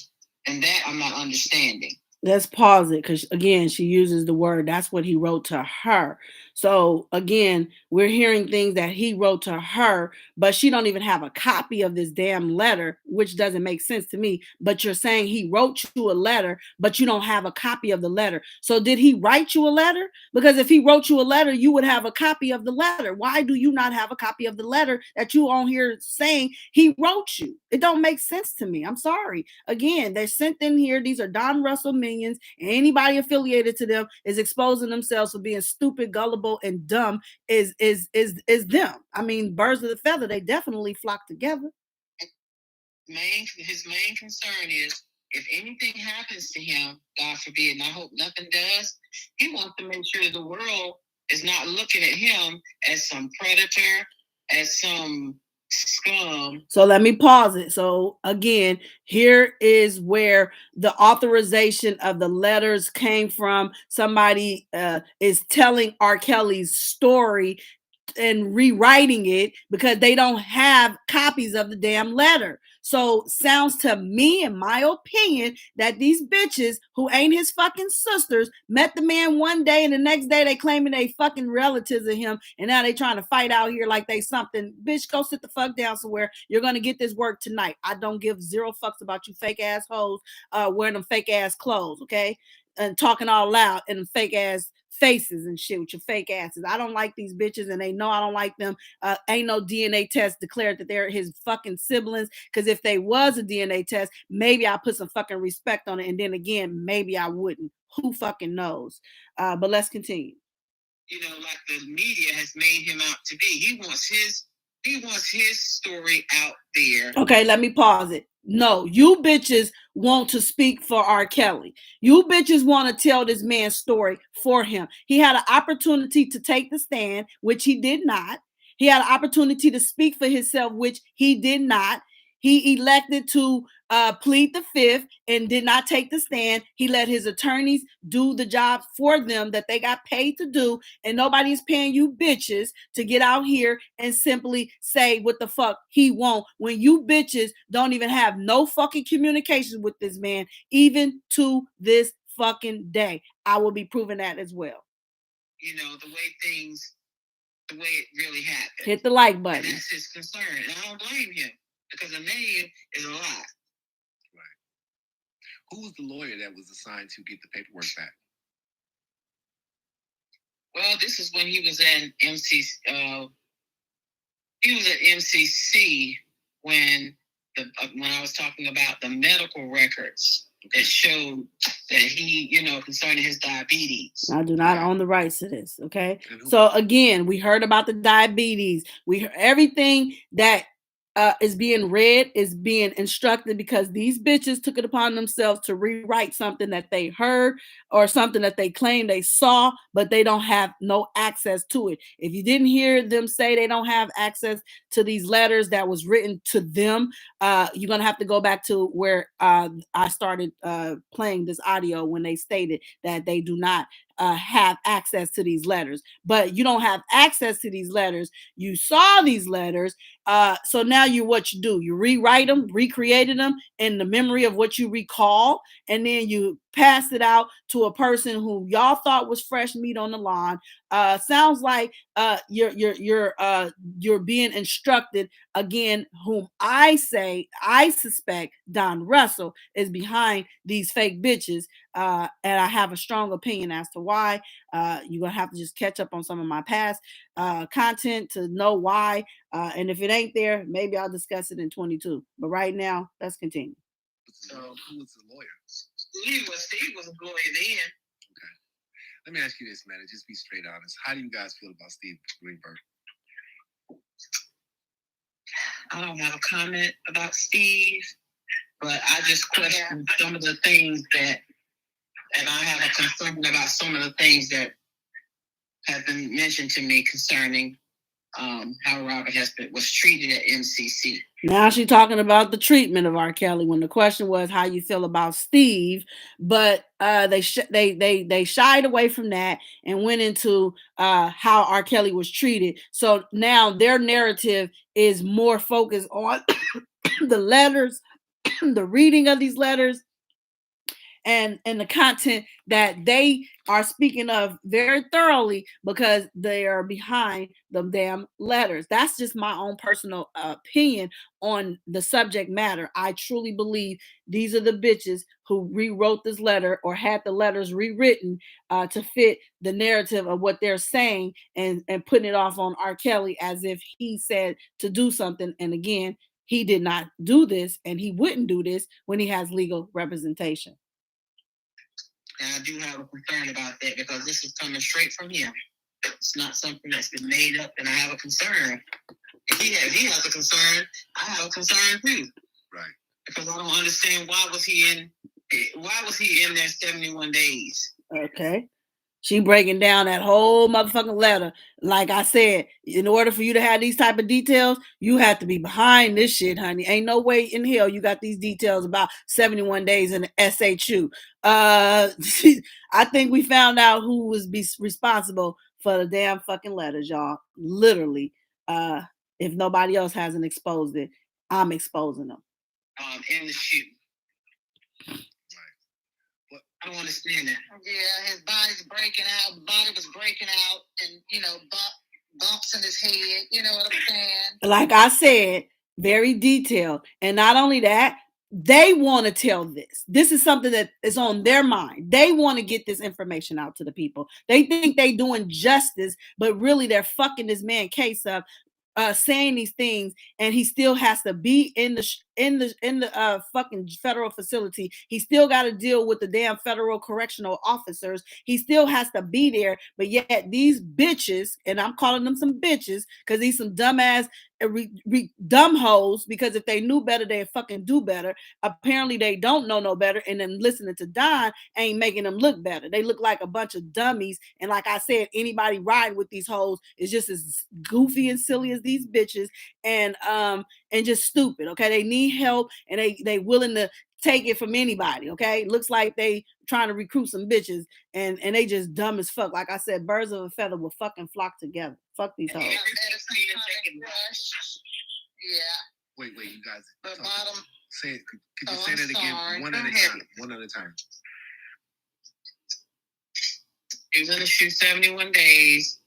that I'm not understanding. Let's pause it, because again, she uses the word, that's what he wrote to her. So again, we're hearing things that he wrote to her, but she don't even have a copy of this damn letter, which doesn't make sense to me. But you're saying he wrote you a letter, but you don't have a copy of the letter. So did he write you a letter? Because if he wrote you a letter, you would have a copy of the letter. Why do you not have a copy of the letter that you on here saying he wrote you? It don't make sense to me. I'm sorry. Again, they're sent in here. These are Don Russell minions, and anybody affiliated to them is exposing themselves for being stupid, gullible, and dumb. Is them. I mean, birds of the feather, they definitely flock together. His main concern is, if anything happens to him, God forbid, and I hope nothing does, he wants to make sure the world is not looking at him as some predator, as some scum. So let me pause it. So again, here is where the authorization of the letters came from. Somebody is telling R. Kelly's story and rewriting it because they don't have copies of the damn letter. So sounds to me, in my opinion, that these bitches who ain't his fucking sisters met the man one day and the next day they claiming they fucking relatives of him, and now they trying to fight out here like they something. Bitch, go sit the fuck down somewhere. You're gonna get this work tonight. I don't give zero fucks about you fake assholes wearing them fake ass clothes, okay? And talking all loud and fake ass faces and shit with your fake asses. I don't like these bitches and they know I don't like them. Ain't no DNA test declared that they're his fucking siblings, because if they was a DNA test, maybe I'll put some fucking respect on it, and then again, maybe I wouldn't. Who fucking knows? But let's continue. You know, like the media has made him out to be. He wants his story out there. Okay, let me pause it. No, you bitches want to speak for R. Kelly. You bitches want to tell this man's story for him. He had an opportunity to take the stand, which he did not. He had an opportunity to speak for himself, which he did not. He elected to plead the fifth and did not take the stand. He let his attorneys do the job for them that they got paid to do, and nobody's paying you bitches to get out here and simply say what the fuck he won't, when you bitches don't even have no fucking communication with this man, even to this fucking day. I will be proving that as well. You know, the way it really happened. Hit the like button. And that's his concern. And I don't blame him, because a name is a lie. Right. Who was the lawyer that was assigned to get the paperwork back? Well, this is when he was at MCC when I was talking about the medical records that showed that he, concerning his diabetes. I do not own the rights to this, okay? So again, we heard about the diabetes. We heard everything that is being read, is being instructed, because these bitches took it upon themselves to rewrite something that they heard or something that they claim they saw, but they don't have no access to it. If you didn't hear them say they don't have access to these letters that was written to them, you're going to have to go back to where I started playing this audio when they stated that they do not have access to these letters. But you don't have access to these letters. You saw these letters. So now what you do, you rewrite them, recreated them in the memory of what you recall, and then you pass it out to a person who y'all thought was fresh meat on the lawn. Sounds like you're being instructed again, whom I suspect Don Russell is behind these fake bitches. And I have a strong opinion as to why. You're gonna have to just catch up on some of my past content to know why. And if it ain't there, maybe I'll discuss it in 22. But right now, let's continue. So who was the lawyer? Steve was a lawyer then. Okay. Let me ask you this, man, and just be straight honest. How do you guys feel about Steve Greenberg? I don't have a comment about Steve, but I just question some of the things and I have a concern about some of the things that have been mentioned to me concerning how Robert was treated at MCC. Now she's talking about the treatment of R. Kelly, when the question was how you feel about Steve, but they shied away from that and went into how R. Kelly was treated. So now their narrative is more focused on the letters, the reading of these letters, and the content that they are speaking of very thoroughly, because they are behind the damn letters. That's just my own personal opinion on the subject matter. I truly believe these are the bitches who rewrote this letter or had the letters rewritten to fit the narrative of what they're saying, and putting it off on R. Kelly as if he said to do something. And again, he did not do this, and he wouldn't do this when he has legal representation. And I do have a concern about that, because this is coming straight from him. It's not something that's been made up, and I have a concern. If he has a concern, I have a concern too. Right. Because I don't understand why was he in there 71 days. Okay. She breaking down that whole motherfucking letter. Like I said, in order for you to have these type of details, you have to be behind this shit, honey. Ain't no way in hell you got these details about 71 days in the SHU. I think we found out who was responsible for the damn fucking letters, y'all. Literally. If nobody else hasn't exposed it, I'm exposing them. In the shoe. I don't understand that. Yeah, his body's breaking out. The body was breaking out, and bumps in his head. You know what I'm saying? Like I said, very detailed, and not only that, they want to tell this. This is something that is on their mind. They want to get this information out to the people. They think they doing justice, but really they're fucking this man case up. Saying these things, and he still has to be in the fucking federal facility. He still got to deal with the damn federal correctional officers. He still has to be there, but yet these bitches, and I'm calling them some bitches because these some dumbass dumb hoes, because if they knew better, they'd fucking do better. Apparently they don't know no better, and then listening to Don ain't making them look better. They look like a bunch of dummies, and like I said, anybody riding with these hoes is just as goofy and silly as these bitches, and just stupid. Okay, they need help, and they willing to take it from anybody. Okay, looks like they trying to recruit some bitches, and they just dumb as fuck. Like I said, birds of a feather will fucking flock together. Fuck these hoes. Yeah. Wait, you guys. The bottom. Say it. Could you say that again? One at a time. One at a time. He was in the shoe 71 days.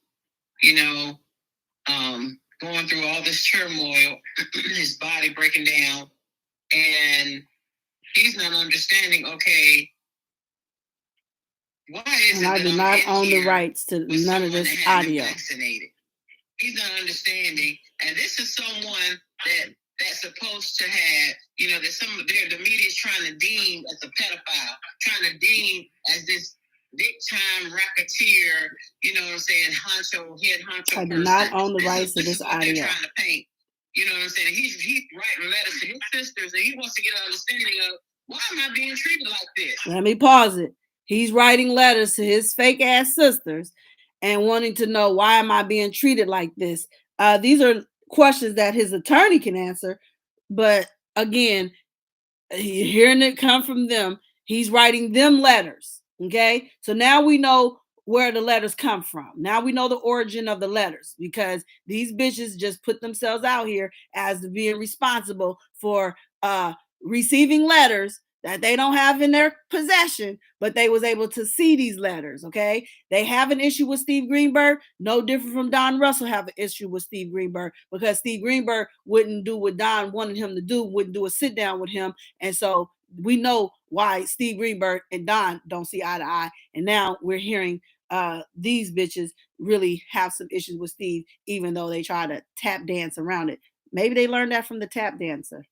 Going through all this turmoil, his body breaking down, and he's not understanding. Okay, why is and I do not own the rights to none of this audio. Vaccinated? He's not understanding, and this is someone that's supposed to have, that the media is trying to deem as a pedophile, trying to deem as this big time racketeer, you know what I'm saying, head honcho. I do not own the rights to this audio. They're trying to paint. You know what I'm saying? He's writing letters to his sisters, and he wants to get an understanding of, why am I being treated like this? Let me pause it. He's writing letters to his fake ass sisters and wanting to know, why am I being treated like this? These are questions that his attorney can answer, but again, hearing it come from them, he's writing them letters. Okay, so now we know where the letters come from. Now we know the origin of the letters, because these bitches just put themselves out here as being responsible for receiving letters that they don't have in their possession, but they was able to see these letters. Okay, they have an issue with Steve Greenberg, no different from Don Russell have an issue with Steve Greenberg, because Steve Greenberg wouldn't do what Don wanted him to do, wouldn't do a sit down with him, and so we know why Steve Greenberg and Don don't see eye to eye. And now we're hearing these bitches really have some issues with Steve, even though they try to tap dance around it. Maybe they learned that from the tap dancer.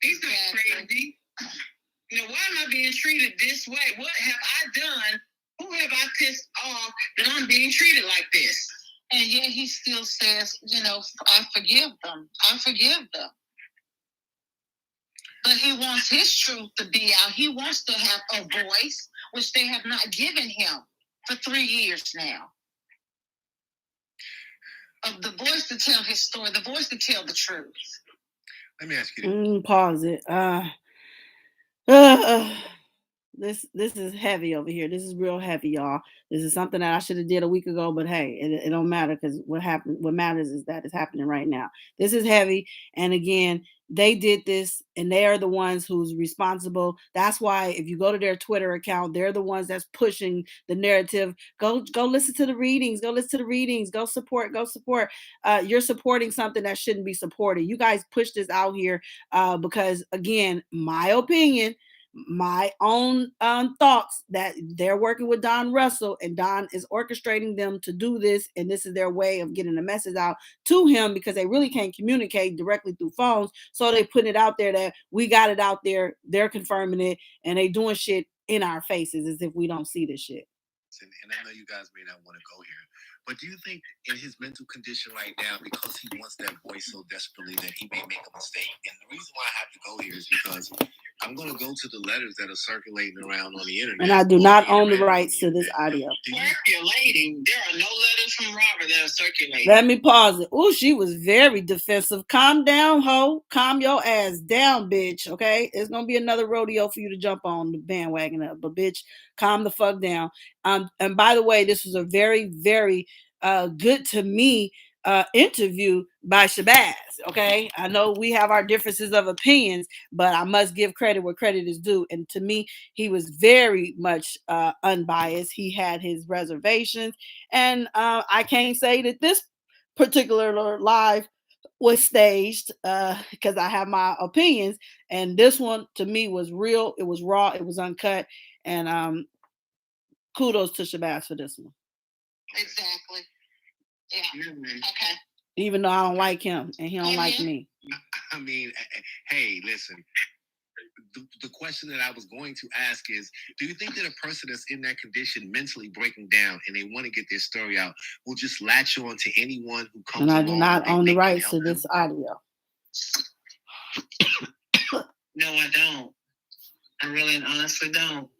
He's not crazy. Why am I being treated this way? What have I done? Who have I pissed off that I'm being treated like this? And yet he still says, I forgive them. I forgive them. But he wants his truth to be out. He wants to have a voice, which they have not given him for 3 years now. Of the voice to tell his story, the voice to tell the truth. Let me ask you. Pause it. This is heavy over here. This is real heavy, y'all. This is something that I should have did a week ago, but hey, it don't matter, because what matters is that it's happening right now. This is heavy, and again, they did this, and they are the ones who's responsible. That's why if you go to their Twitter account, they're the ones that's pushing the narrative. Go listen to the readings. Go listen to the readings. Go support. You're supporting something that shouldn't be supported. You guys push this out here because, again, my opinion, my own thoughts, that they're working with Don Russell, and Don is orchestrating them to do this, and this is their way of getting the message out to him, because they really can't communicate directly through phones, so they put it out there that we got it out there, they're confirming it, and they doing shit in our faces as if we don't see this shit. And I know you guys may not want to go here, but do you think in his mental condition right now, because he wants that voice so desperately, that he may make a mistake? And the reason why I have to go here is because I'm going to go to the letters that are circulating around on the internet. And I do not own the rights to this audio. Circulating. There are no letters from Robert that are circulating. Let me pause it. Oh, she was very defensive. Calm down, ho. Calm your ass down, bitch. Okay? It's going to be another rodeo for you to jump on the bandwagon of. But, bitch, calm the fuck down. And by the way, this was a very, very good to me interview by Shabazz. Okay, I know we have our differences of opinions, but I must give credit where credit is due. And to me, he was very much unbiased. He had his reservations, and I can't say that this particular live was staged because I have my opinions. And this one to me was real. It was raw. It was uncut. And kudos to Shabazz for this one. Exactly. Yeah. Okay. Even though I don't like him and he don't like me. I mean, hey, listen. The question that I was going to ask is, do you think that a person that's in that condition, mentally breaking down, and they want to get their story out, will just latch on to anyone who comes along? And I do not own the rights to this audio. No, I don't. I really and honestly don't.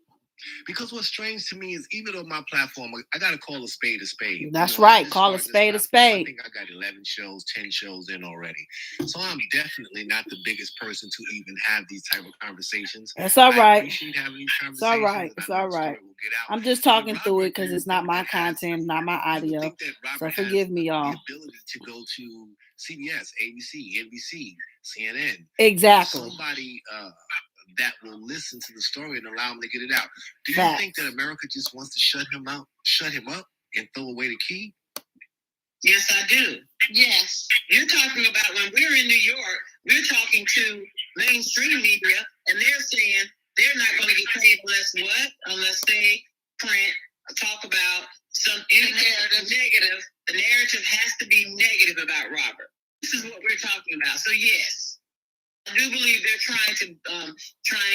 Because what's strange to me is, even on my platform, I got to call a spade a spade. That's right. Call a spade a spade. I think I got 11 shows, 10 shows in already. So I'm definitely not the biggest person to even have these type of conversations. That's all right. I appreciate having these conversations. It's all right. It's all right. I'm just talking through it because it's not my content, not my audio. So forgive me, y'all. The ability to go to CBS, ABC, NBC, CNN. Exactly. Somebody that will listen to the story and allow him to get it out. Do you think that America just wants to shut him up, and throw away the key? Yes, I do. Yes. You're talking about when we're in New York, we're talking to mainstream media, and they're saying they're not going to get paid unless they talk about some negative. The narrative has to be negative about Robert. This is what we're talking about. So yes. I do believe they're trying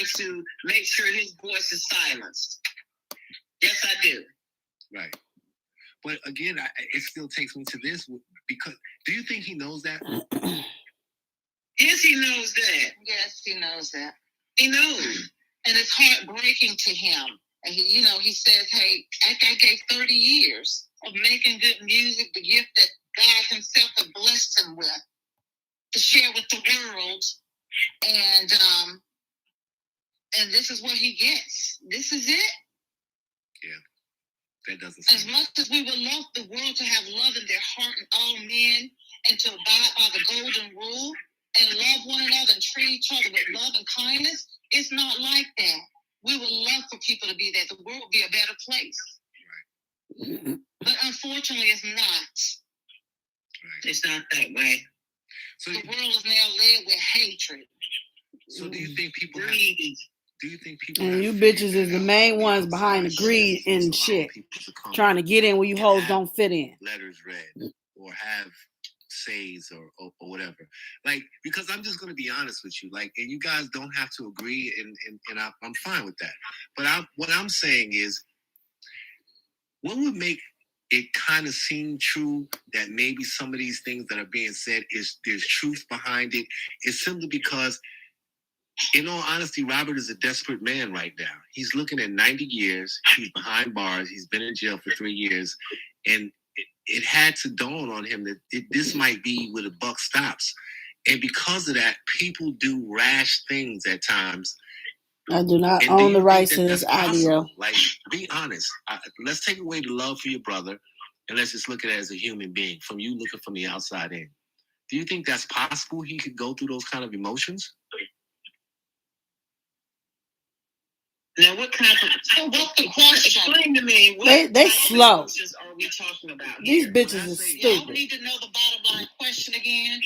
to make sure his voice is silenced. Yes, I do. Right. But again, it still takes me to this, because do you think he knows that? Yes, he knows that. Yes, he knows that. He knows. And it's heartbreaking to him. And he says, hey, I gave 30 years of making good music, the gift that God himself had blessed him with, to share with the world. And this is what he gets. This is it. Yeah, that doesn't. As much as we would love the world to have love in their heart and all men, and to abide by the golden rule and love one another and treat each other with love and kindness, it's not like that. We would love for people to be there. The world would be a better place. Right. But unfortunately, it's not. Right. It's not that way. So the world is now led with hatred. So do you think people and you bitches is the main ones behind the greed and shit, trying to get in where you hoes don't fit in. Letters read or have says or whatever. Like, because I'm just gonna be honest with you, like, and you guys don't have to agree, and I'm fine with that. But what I'm saying is, what would make it kind of seem true that maybe some of these things that are being said there's truth behind it, is simply because, in all honesty, Robert is a desperate man right now. He's looking at 90 years. He's behind bars. He's been in jail for 3 years. And it had to dawn on him that this might be where the buck stops. And because of that, people do rash things at times. I do not own the rights to this audio. Like, be honest. Let's take away the love for your brother, and let's just look at it as a human being, from you looking from the outside in. Do you think that's possible? He could go through those kind of emotions? Now, what kind of? So what's the question? Explain to me. They slow. Emotions are we talking about? These bitches are stupid. Y'all need to know the bottom line question again.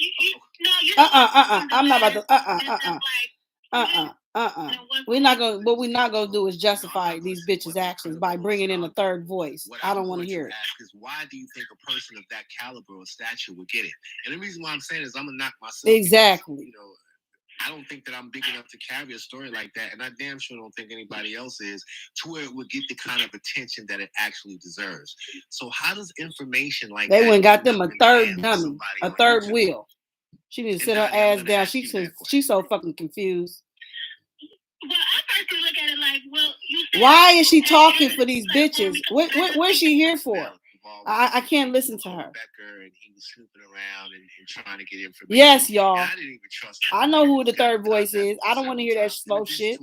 I'm not about to. We're not gonna. What we're not gonna do is justify these bitches' actions by bringing in a third voice. I don't want to hear it. Is why do you think a person of that caliber or stature would get it? And the reason why I'm saying is I'm gonna knock myself. Exactly. Because, I don't think that I'm big enough to carry a story like that, and I damn sure don't think anybody else is, to where it would get the kind of attention that it actually deserves. So how does information like they that? went and got them a third dummy, a third wheel. She needs to sit her ass down. She's so fucking confused. Well, I personally look at it like, well, you said, why is she talking for these bitches? What's she here for? I can't listen to her. Becker, and he was snooping around and trying to get information. Yes, y'all. And I didn't even trust her. I know who the third voice is. I don't want to hear that slow shit.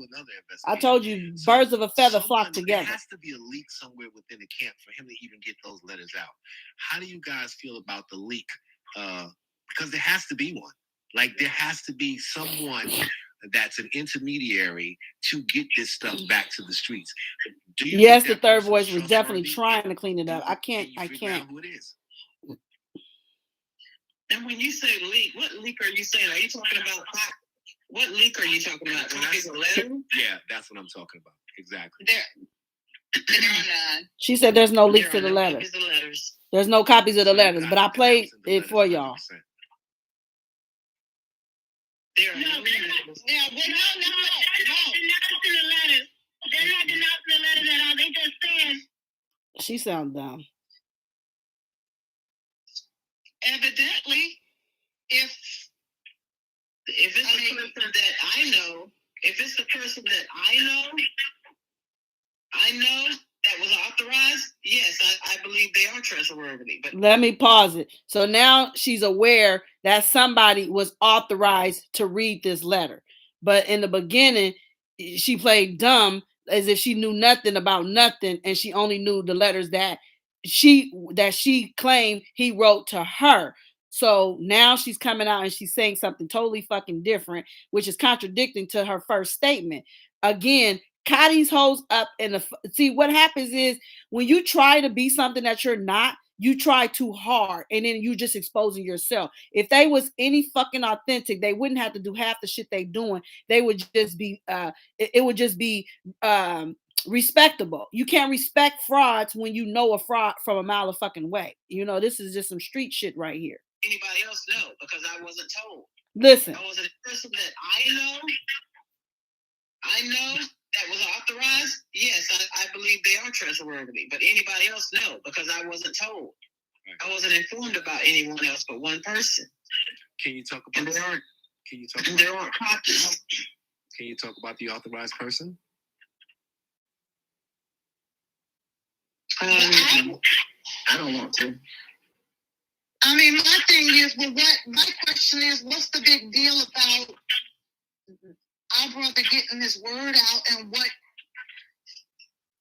I told you, birds of a feather flock together. There has to be a leak somewhere within the camp for him to even get those letters out. How do you guys feel about the leak? Because there has to be one. Like, there has to be someone that's an intermediary to get this stuff back to the streets. Yes, the third voice was definitely trying to clean it up. I can't. Who it is. And when you say leak, what leak are you saying? Are you talking about what leak are you talking about? Copies of letters? Yeah, that's what I'm talking about. Exactly. She said there's no leak to the letters. There's no copies of the letters, but I played it for y'all. There are no letters. They're not denouncing the letters. They're not denouncing the letters at all. They just saying. She sounds dumb. Evidently, if it's the person that I know, that was authorized, yes, I believe they are trustworthy. But let me pause it. So now she's aware that somebody was authorized to read this letter. But in the beginning, she played dumb as if she knew nothing about nothing, and she only knew the letters that she claimed he wrote to her. So now she's coming out and she's saying something totally fucking different, which is contradicting to her first statement. Again, tie these hoes up see what happens is when you try to be something that you're not, you try too hard and then you just exposing yourself. If they was any fucking authentic, they wouldn't have to do half the shit they doing. They would just be it would just be respectable. You can't respect frauds when you know a fraud from a mile of fucking way. You know, this is just some street shit right here. Anybody else know? Because I wasn't told. Listen. I was a person that I know that was authorized. Yes, I believe they are trustworthy. But anybody else know? Because I wasn't told. I wasn't informed about anyone else but one person. Can you talk about there aren't copies. Can you talk about the authorized person? I don't want to. I mean, my thing is, my question is, what's the big deal about our brother getting his word out and what?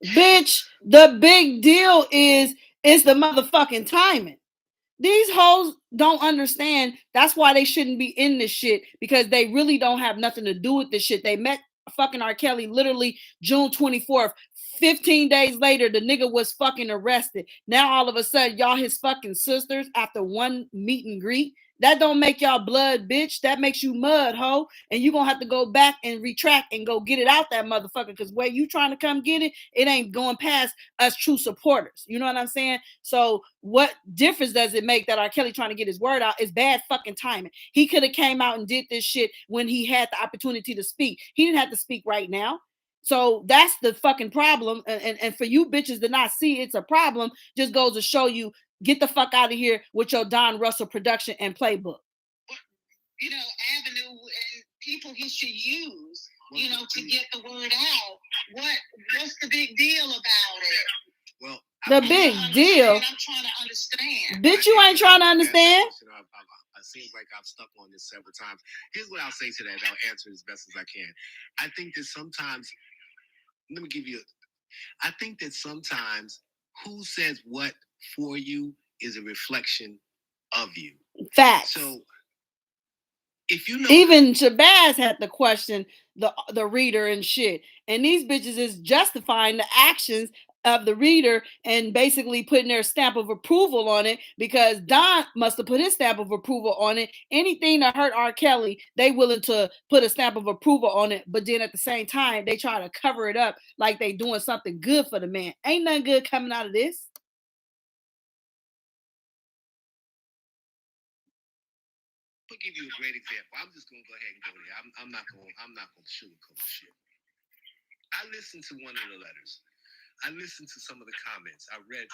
Bitch, the big deal is the motherfucking timing. These hoes don't understand. That's why they shouldn't be in this shit, because they really don't have nothing to do with this shit. They met fucking R.Kelly literally June 24th. 15 days later, the nigga was fucking arrested. Now all of a sudden, y'all his fucking sisters after one meet and greet. That don't make y'all blood, bitch. That makes you mud, ho. And you gonna have to go back and retract and go get it out that motherfucker. Because where you trying to come get it, it ain't going past us true supporters. You know what I'm saying? So what difference does it make that R.Kelly trying to get his word out? Is bad fucking timing. He could have came out and did this shit when he had the opportunity to speak. He didn't have to speak right now. So that's the fucking problem. And for you bitches to not see it's a problem just goes to show you, get the fuck out of here with your Don Russell production and playbook. You know, avenue and people he should use, you know, to get the word out. What's the big deal about it? Well, the big deal. I'm trying to understand. Bitch, you ain't trying to understand. It seems like I've stuck on this several times. Here's what I'll say to that. I'll answer it as best as I can. I think that sometimes, I think that sometimes who says what for you is a reflection of you. Facts. So if you know, even Shabazz had to question the reader and shit. And these bitches is justifying the actions of the reader and basically putting their stamp of approval on it, because Don must have put his stamp of approval on it. Anything that hurt R. Kelly, they willing to put a stamp of approval on it. But then at the same time, they try to cover it up like they doing something good for the man. Ain't nothing good coming out of this. I'll give you a great example. I'm just gonna go ahead and go there. I'm not gonna sugarcoat the shit. I listened to one of the letters. I listened to some of the comments. I read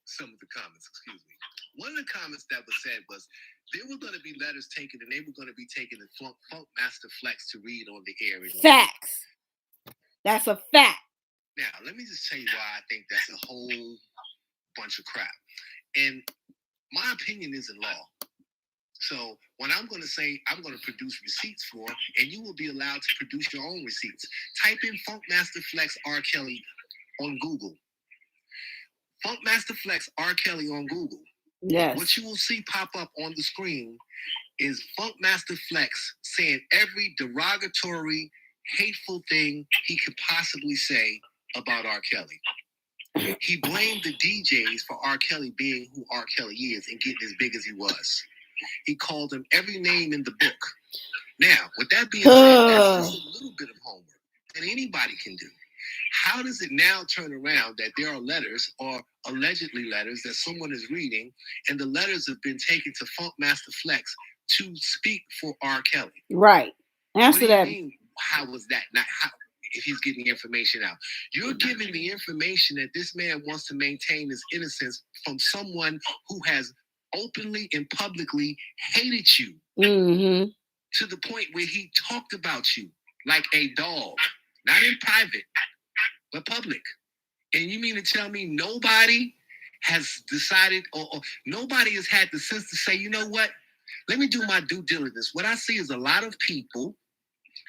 some of the comments, excuse me. One of the comments that was said was there were going to be letters taken and they were going to be taken to Funk Master Flex to read on the air. Facts. That's a fact. Now, let me just tell you why I think that's a whole bunch of crap. And my opinion isn't law. So when I'm going to say I'm going to produce receipts for, and you will be allowed to produce your own receipts. Type in Funkmaster Flex R.Kelly on Google. Funkmaster Flex R.Kelly on Google. Yes. What you will see pop up on the screen is Funkmaster Flex saying every derogatory, hateful thing he could possibly say about R. Kelly. He blamed the DJs for R. Kelly being who R. Kelly is and getting as big as he was. He called him every name in the book. Now, with that being said, that's just a little bit of homework that anybody can do. How does it now turn around that there are letters or allegedly letters that someone is reading, and the letters have been taken to Funkmaster Flex to speak for R. Kelly? Right. Answer that. Mean, how was that not how? If he's getting information out, you're giving the information that this man wants to maintain his innocence from someone who has openly and publicly hated you to the point where he talked about you like a dog, not in private, but public. And you mean to tell me nobody has decided or nobody has had the sense to say, you know what? Let me do my due diligence. What I see is a lot of people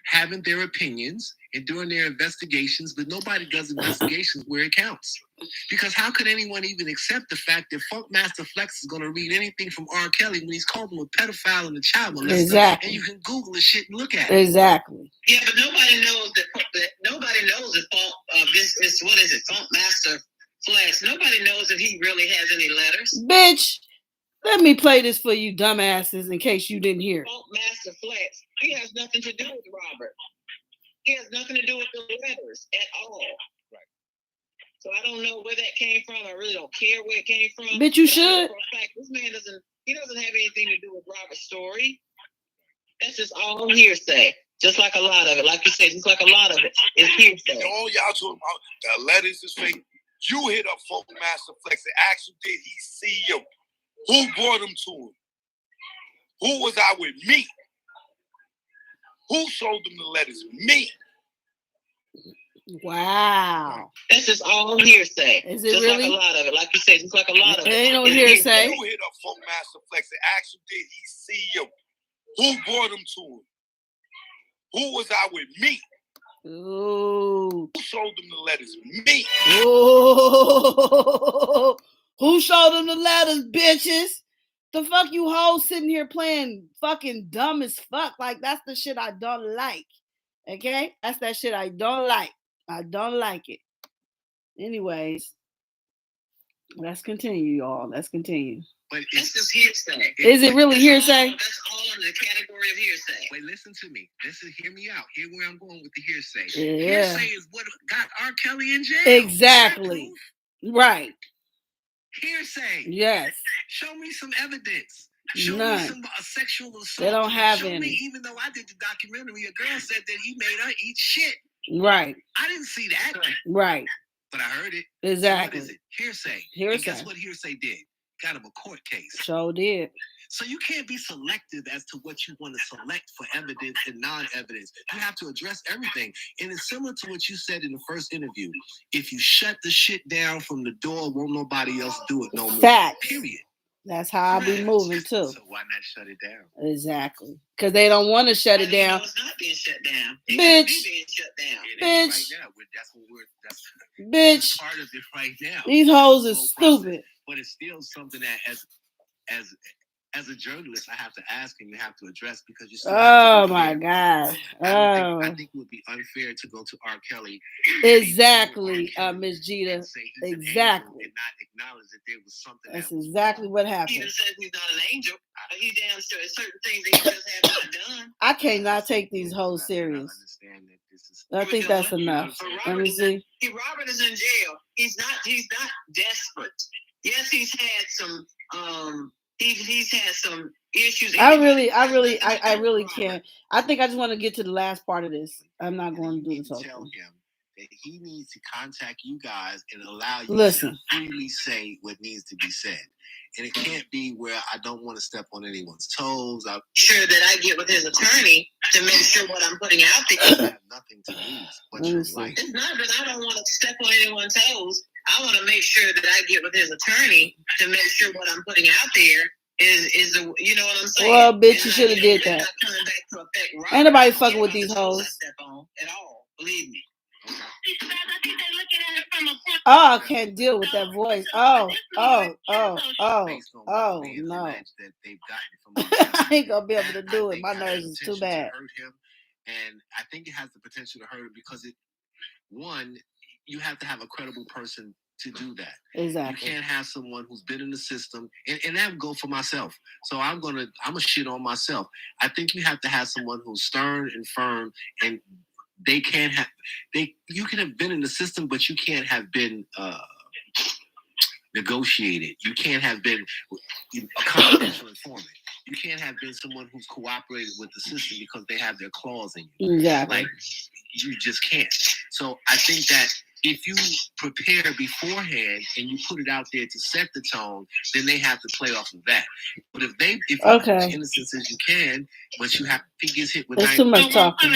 having their opinions and doing their investigations, but nobody does investigations where it counts. Because how could anyone even accept the fact that Funkmaster Flex is going to read anything from R. Kelly when he's called him a pedophile and a child molester? Exactly. And you can Google the shit and look at it. Exactly. Yeah, but nobody knows that this what is it, Funkmaster Flex? Nobody knows if he really has any letters. Bitch, let me play this for you dumbasses in case you didn't hear. Funkmaster Flex, he has nothing to do with Robert. He has nothing to do with the letters at all. Right. So I don't know where that came from. I really don't care where it came from. Bitch, you should. For a fact, this man doesn't have anything to do with Robert's story. That's just all hearsay. Just like a lot of it. Like you said, just like a lot of it is hearsay. All y'all talking about the letters is fake. You hit up Funkmaster Flex and asked him, did he see you? Who brought him to him? Who was out with me? Who sold them the letters? Me. Wow. That's just all hearsay. Is it just really? Like a lot of it. Like you said, just like a lot of it. Ain't no hearsay. You hit up Funkmaster Flex and asked him, did he see you? Who brought him to him? Who was out with me? Ooh. Who sold them the letters? Me. Ooh. Who showed them the letters, bitches? The fuck you hoes sitting here playing fucking dumb as fuck. Like, that's the shit I don't like. Okay? That's that shit I don't like. I don't like it. Anyways, let's continue, y'all. Let's continue. But it's just hearsay. Is it really hearsay? That's all in the category of hearsay. Wait, listen to me. Hear me out. Hear where I'm going with the hearsay. Yeah. Hearsay is what got R. Kelly in jail. Exactly. Right. Hearsay. Yes. Show me some evidence. Show None. me some sexual assault. They don't have Show any. me, even though I did the documentary, a girl said that he made her eat shit. Right. I didn't see that. Right. But I heard it. Exactly. So what is it? Hearsay. Hearsay. And guess what hearsay did? Got him a court case. So did. So you can't be selective as to what you want to select for evidence and non-evidence. You have to address everything. And it's similar to what you said in the first interview. If you shut the shit down from the door, won't nobody else do it no more. Facts. Period. That's how I be moving too. So why not shut it down? Exactly. Because they don't want to shut it down. It's not being shut down. Bitch. It's being shut down. Bitch. Right now. That's Bitch. part of it right now. These hoes are stupid. But it's still something that as a journalist, I have to ask and you have to address because you still Oh my God. I think it would be unfair to go to R. Kelly. Exactly, Ms. Jeter. Exactly. And not acknowledge that there was something. That's exactly what He happened. even says he's not an angel. He damn sure certain things that he just have not done. I cannot take these hoes serious. I think that's enough. Let me see. Robert is in jail. He's not desperate. Yes, he's had some he's had some issues. I really can't. I think I just want to get to the last part of this. I'm not going to do this whole Tell thing. him that he needs to contact you guys and allow you Listen. to freely say what needs to be said. and it can't be where I don't want to step on anyone's toes. I'm sure that I get with his attorney to make sure what I'm putting out there. I have nothing to lose but your life. It's not that I don't want to step on anyone's toes. I want to make sure that I get with his attorney to make sure what I'm putting out there is the, you know what I'm saying? Well, bitch, you should have did that. Ain't nobody fucking with these hoes. At all, believe me. Oh, I can't deal with that voice. Oh, no. That they've gotten I ain't gonna be able to do it. My nerves is too bad. To hurt him, and I think it has the potential to hurt him because you have to have a credible person to do that. Exactly. You can't have someone who's been in the system, and that would go for myself. So I'm a shit on myself. I think you have to have someone who's stern and firm, and you can have been in the system, but you can't have been negotiated. You can't have been a confidential informant. You can't have been someone who's cooperated with the system because they have their claws in you. Exactly. Like, you just can't. So I think that if you prepare beforehand and you put it out there to set the tone, then they have to play off of that. But if you're as innocent as you can, but he gets hit with there's too much talking.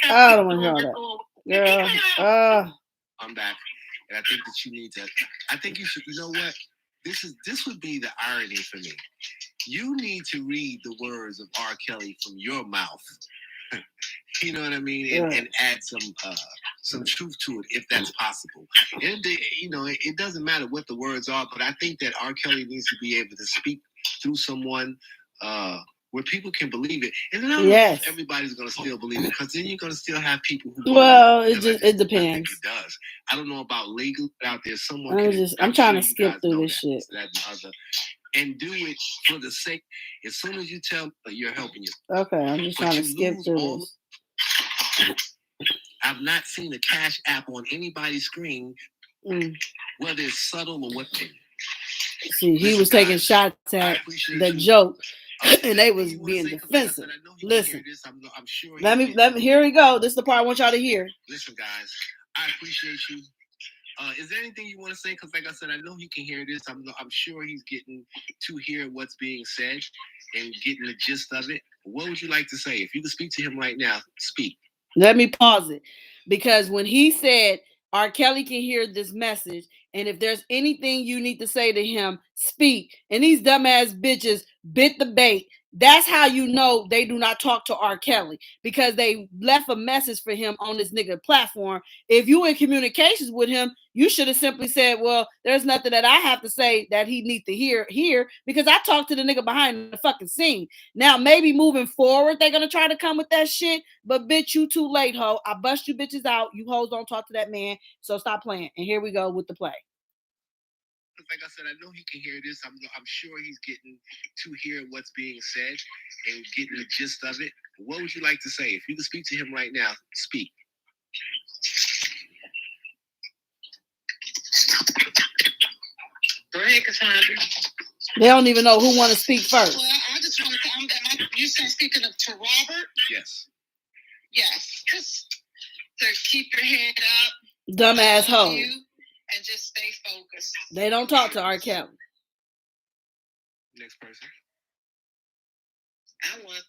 I don't want to hear all that. Girl, I'm back. And I think that you need to, I think you should, you know what? This would be the irony for me. You need to read the words of R. Kelly from your mouth. You know what I mean? And add some truth to it if that's possible. And it doesn't matter what the words are, but I think that R. Kelly needs to be able to speak through someone where people can believe it. And then I don't know if everybody's going to still believe it, because then you're going to still have people who it depends. I think it does. I don't know about legal out there. Someone I'm trying to skip through this shit. And do it for the sake. As soon as you tell me, you're helping you. Okay, I'm just trying to skip through this. I've not seen a Cash App on anybody's screen, whether it's subtle or what. See, he was taking shots at the joke, and they was being defensive. Listen, I'm sure. Let me. Here we go. This is the part I want y'all to hear. Listen, guys, I appreciate you. Is there anything you want to say? Because, like I said, I know he can hear this. I'm sure he's getting to hear what's being said and getting the gist of it. What would you like to say? If you could speak to him right now, speak. Let me pause it, because when he said R. Kelly can hear this message, and if there's anything you need to say to him, speak. And these dumbass bitches bit the bait. That's how you know they do not talk to R. Kelly, because they left a message for him on this nigga platform. If you in communications with him, you should have simply said, well, there's nothing that I have to say that he needs to hear here, because I talked to the nigga behind the fucking scene. Now, maybe moving forward, they're going to try to come with that shit, but bitch, you too late, ho. I bust you bitches out. You hoes don't talk to that man, so stop playing. And here we go with the play. Like I said, I know he can hear this. I'm sure he's getting to hear what's being said and getting the gist of it. What would you like to say? If you could speak to him right now, speak. Go ahead, Cassandra. They don't even know who want to speak first. Well, I just want to. You said speaking to Robert? Yes. Yes. Just to keep your head up. Dumbass hoe. And just stay focused. They don't talk to R. Kelly. Next person. I want to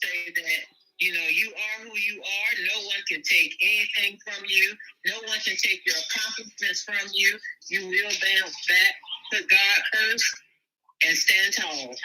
say that, you are who you are. No one can take anything from you. No one can take your accomplishments from you. You will bounce back. Put God first and stand tall.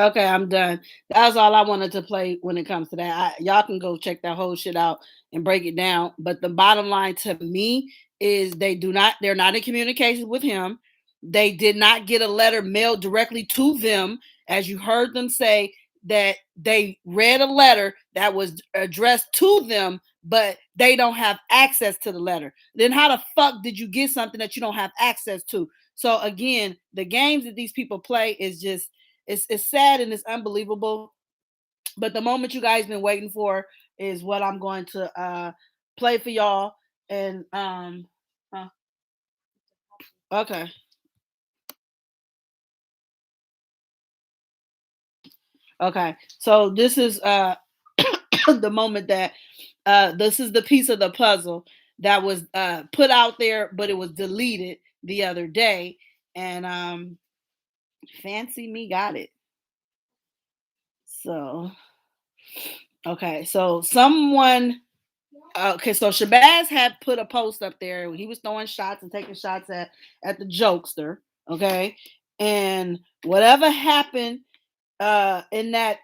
Okay, I'm done. That's all I wanted to play when it comes to that. Y'all can go check that whole shit out and break it down. But the bottom line to me is they're not in communication with him. They did not get a letter mailed directly to them, as you heard them say that they read a letter that was addressed to them, but they don't have access to the letter. Then how the fuck did you get something that you don't have access to? So again, the games that these people play is just, it's sad and it's unbelievable. But the moment you guys been waiting for is what I'm going to play for y'all. And okay. Okay. So this is the moment that this is the piece of the puzzle that was put out there, but it was deleted the other day. And Fancy me got it. So, okay. So someone, okay. So Shabazz had put a post up there. He was throwing shots and taking shots at the jokester. Okay. And whatever happened in that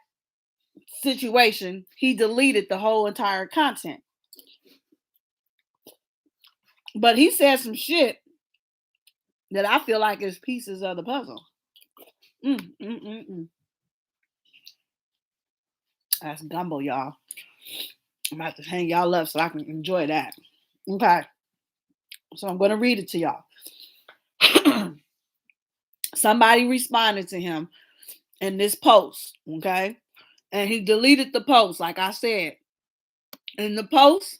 situation, he deleted the whole entire content. But he said some shit that I feel like is pieces of the puzzle. That's gumbo, y'all. I'm about to hang y'all up so I can enjoy that. Okay. So I'm going to read it to y'all. Somebody responded to him in this post. Okay. And he deleted the post, like I said. In the post,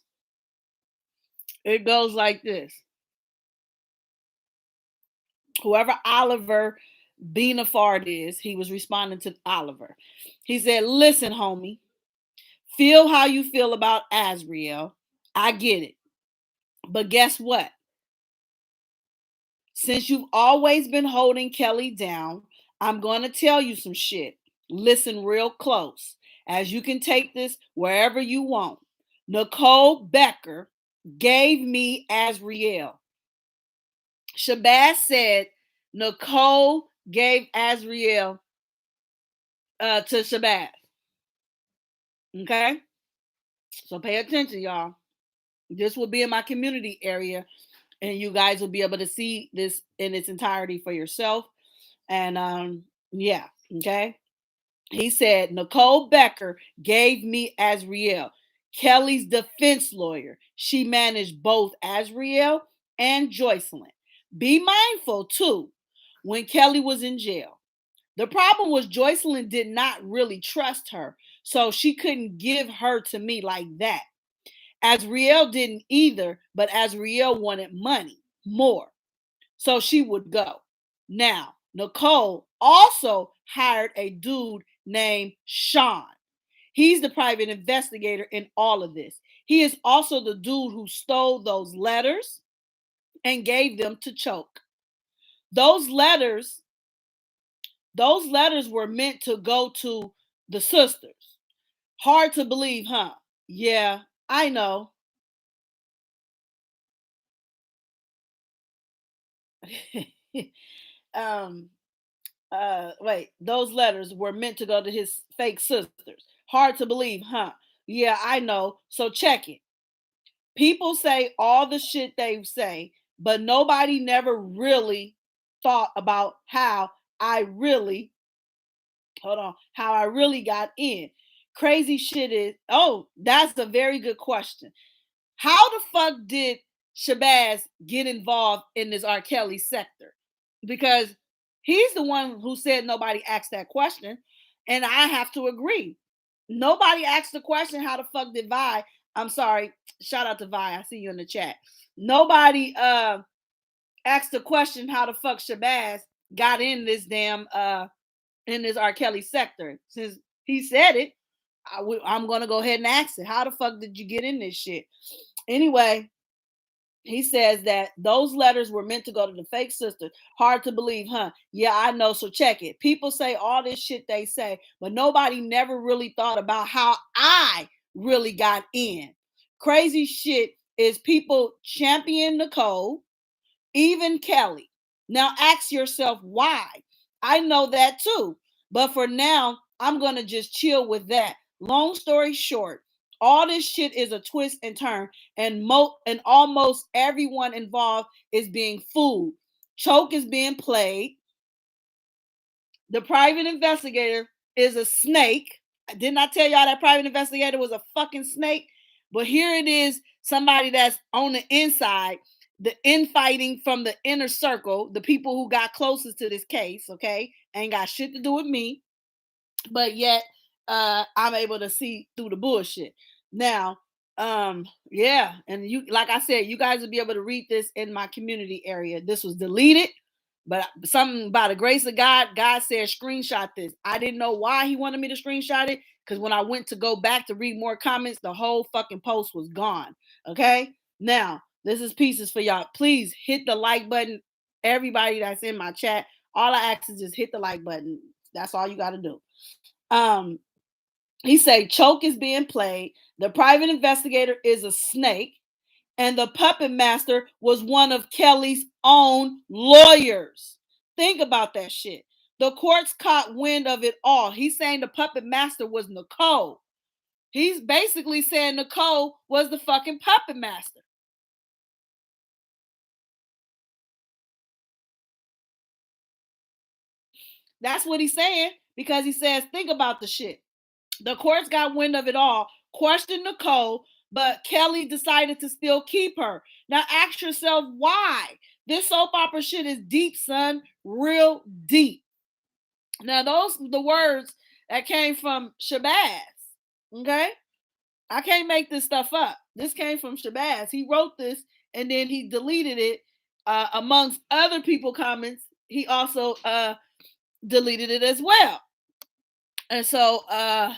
it goes like this. Whoever Oliver Beanafard is, he was responding to Oliver. He said, listen, homie, feel how you feel about Azriel. I get it. But guess what? Since you've always been holding Kelly down, I'm going to tell you some shit. Listen real close, as you can take this wherever you want. Nicole Becker gave me Azriel. Shabazz said Nicole gave Azriel to Shabazz. Okay? So pay attention, y'all. This will be in my community area, and you guys will be able to see this in its entirety for yourself. And yeah, okay. He said Nicole Becker gave me Azriel, Kelly's defense lawyer. She managed both Azriel and Joycelyn. Be mindful too when Kelly was in jail. The problem was Joycelyn did not really trust her, so she couldn't give her to me like that. Azriel didn't either, but Azriel wanted money, more. So she would go. Now, Nicole also hired a dude named Sean. He's the private investigator in all of this. He is also the dude who stole those letters and gave them to Choke. Those letters were meant to go to the sisters. Hard to believe, huh? Yeah, I know. Wait, those letters were meant to go to his fake sisters. Hard to believe, huh? Yeah, I know. So check it. People say all the shit they say, but nobody never really thought about how I really got in. Crazy shit is, oh, that's a very good question. How the fuck did Shabazz get involved in this R.Kelly sector? Because he's the one who said nobody asked that question. And I have to agree. Nobody asked the question, how the fuck did Vi? I'm sorry. Shout out to Vi. I see you in the chat. Nobody asked the question, how the fuck Shabazz got in this damn in this R.Kelly sector. Since he said it, I'm gonna go ahead and ask it. How the fuck did you get in this shit? Anyway, he says that those letters were meant to go to the fake sister. Hard to believe, huh? Yeah, I know. So check it. People say all this shit they say, but nobody never really thought about how I really got in. Crazy shit is people champion Nicole, even Kelly. Now ask yourself why. I know that too. But for now, I'm going to just chill with that. Long story short, all this shit is a twist and turn, and almost everyone involved is being fooled. Choke is being played. The private investigator is a snake. Didn't I tell y'all that private investigator was a fucking snake? But here it is, somebody that's on the inside, the infighting from the inner circle, the people who got closest to this case, okay? Ain't got shit to do with me. But yet, I'm able to see through the bullshit. Now, yeah, and you, like I said, you guys will be able to read this in my community area. This was deleted, but something by the grace of God, God said screenshot this. I didn't know why he wanted me to screenshot it, because when I went to go back to read more comments, the whole fucking post was gone. Okay, now this is Piecez for y'all. Please hit the like button. Everybody that's in my chat, All I ask is just hit the like button. That's all you got to do. He say choke is being played. The private investigator is a snake, and the puppet master was one of Kelly's own lawyers. Think about that shit. The courts caught wind of it all. He's saying the puppet master was Nicole. He's basically saying Nicole was the fucking puppet master. That's what he's saying, because he says, think about the shit. The courts got wind of it all, questioned Nicole, but Kelly decided to still keep her. Now ask yourself why. This soap opera shit is deep, son. Real deep. Now those the words that came from Shabazz. Okay? I can't make this stuff up. This came from Shabazz. He wrote this and then he deleted it. Amongst other people comments, he also deleted it as well. And so I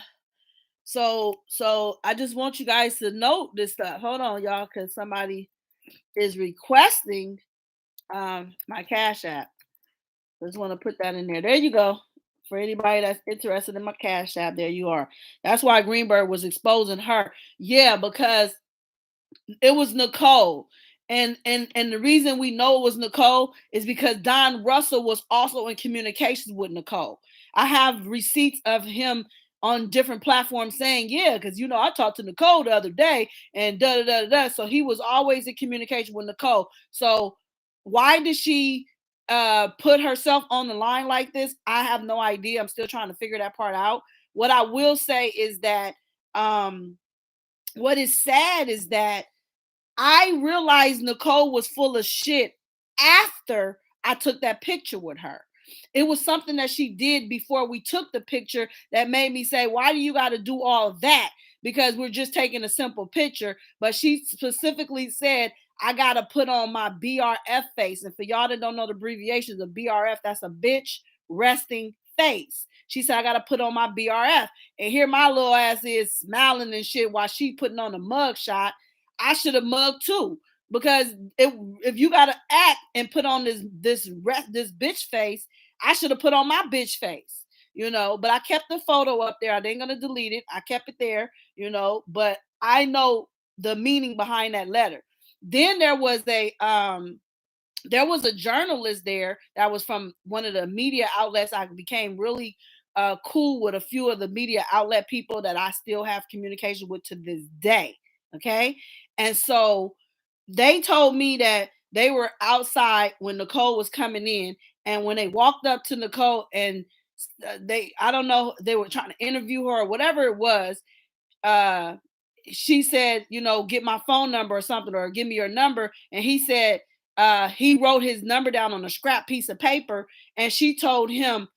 just want you guys to note this stuff. Hold on, y'all, because somebody is requesting my Cash App. I just want to put that in there. There you go. For anybody that's interested in my Cash App, there you are. That's why Greenberg was exposing her. Yeah, because it was Nicole. And the reason we know it was Nicole is because Don Russell was also in communications with Nicole. I have receipts of him on different platforms saying, yeah, because I talked to Nicole the other day and da da da da. So he was always in communication with Nicole. So why did she put herself on the line like this? I have no idea. I'm still trying to figure that part out. What I will say is that what is sad is that I realized Nicole was full of shit after I took that picture with her. It was something that she did before we took the picture that made me say, why do you got to do all of that? Because we're just taking a simple picture. But she specifically said, I got to put on my BRF face. And for y'all that don't know the abbreviations of BRF, that's a bitch resting face. She said, I got to put on my BRF. And here my little ass is smiling and shit while she putting on a mug shot. I should have mugged too, because if you gotta act and put on this bitch face, I should have put on my bitch face, But I kept the photo up there. I ain't gonna delete it. I kept it there, But I know the meaning behind that letter. Then there was a journalist there that was from one of the media outlets. I became really cool with a few of the media outlet people that I still have communication with to this day. Okay. And so they told me that they were outside when Nicole was coming in. And when they walked up to Nicole and I don't know, they were trying to interview her or whatever it was. She said, get my phone number or something, or give me your number. And he said, he wrote his number down on a scrap piece of paper. And she told him,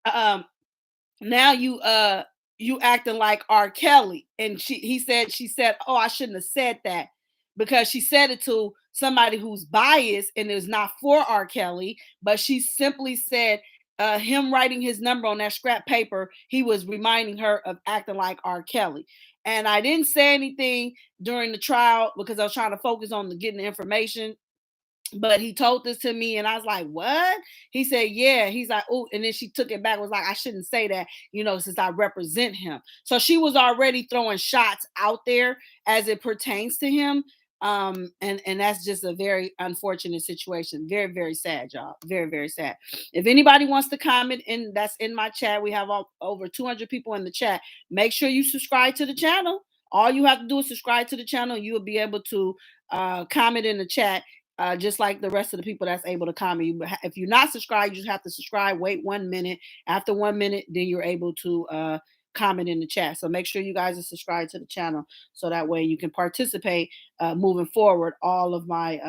now you acting like R.Kelly. And she said, oh, I shouldn't have said that, because she said it to somebody who's biased and is not for R.Kelly, but she simply said him writing his number on that scrap paper, he was reminding her of acting like R.Kelly. And I didn't say anything during the trial because I was trying to focus on getting the information. But he told this to me and I was like, what? He said, yeah. He's like, oh, and then she took it back, was like, I shouldn't say that, since I represent him. So she was already throwing shots out there as it pertains to him. And that's just a very unfortunate situation. Very, very sad, y'all. Very, very sad. If anybody wants to comment that's in my chat, we have over 200 people in the chat. Make sure you subscribe to the channel. All you have to do is subscribe to the channel. You will be able to comment in the chat. Just like the rest of the people that's able to comment. If you're not subscribed, you just have to subscribe, wait 1 minute. After 1 minute, then you're able to comment in the chat. So make sure you guys are subscribed to the channel so that way you can participate moving forward. All of my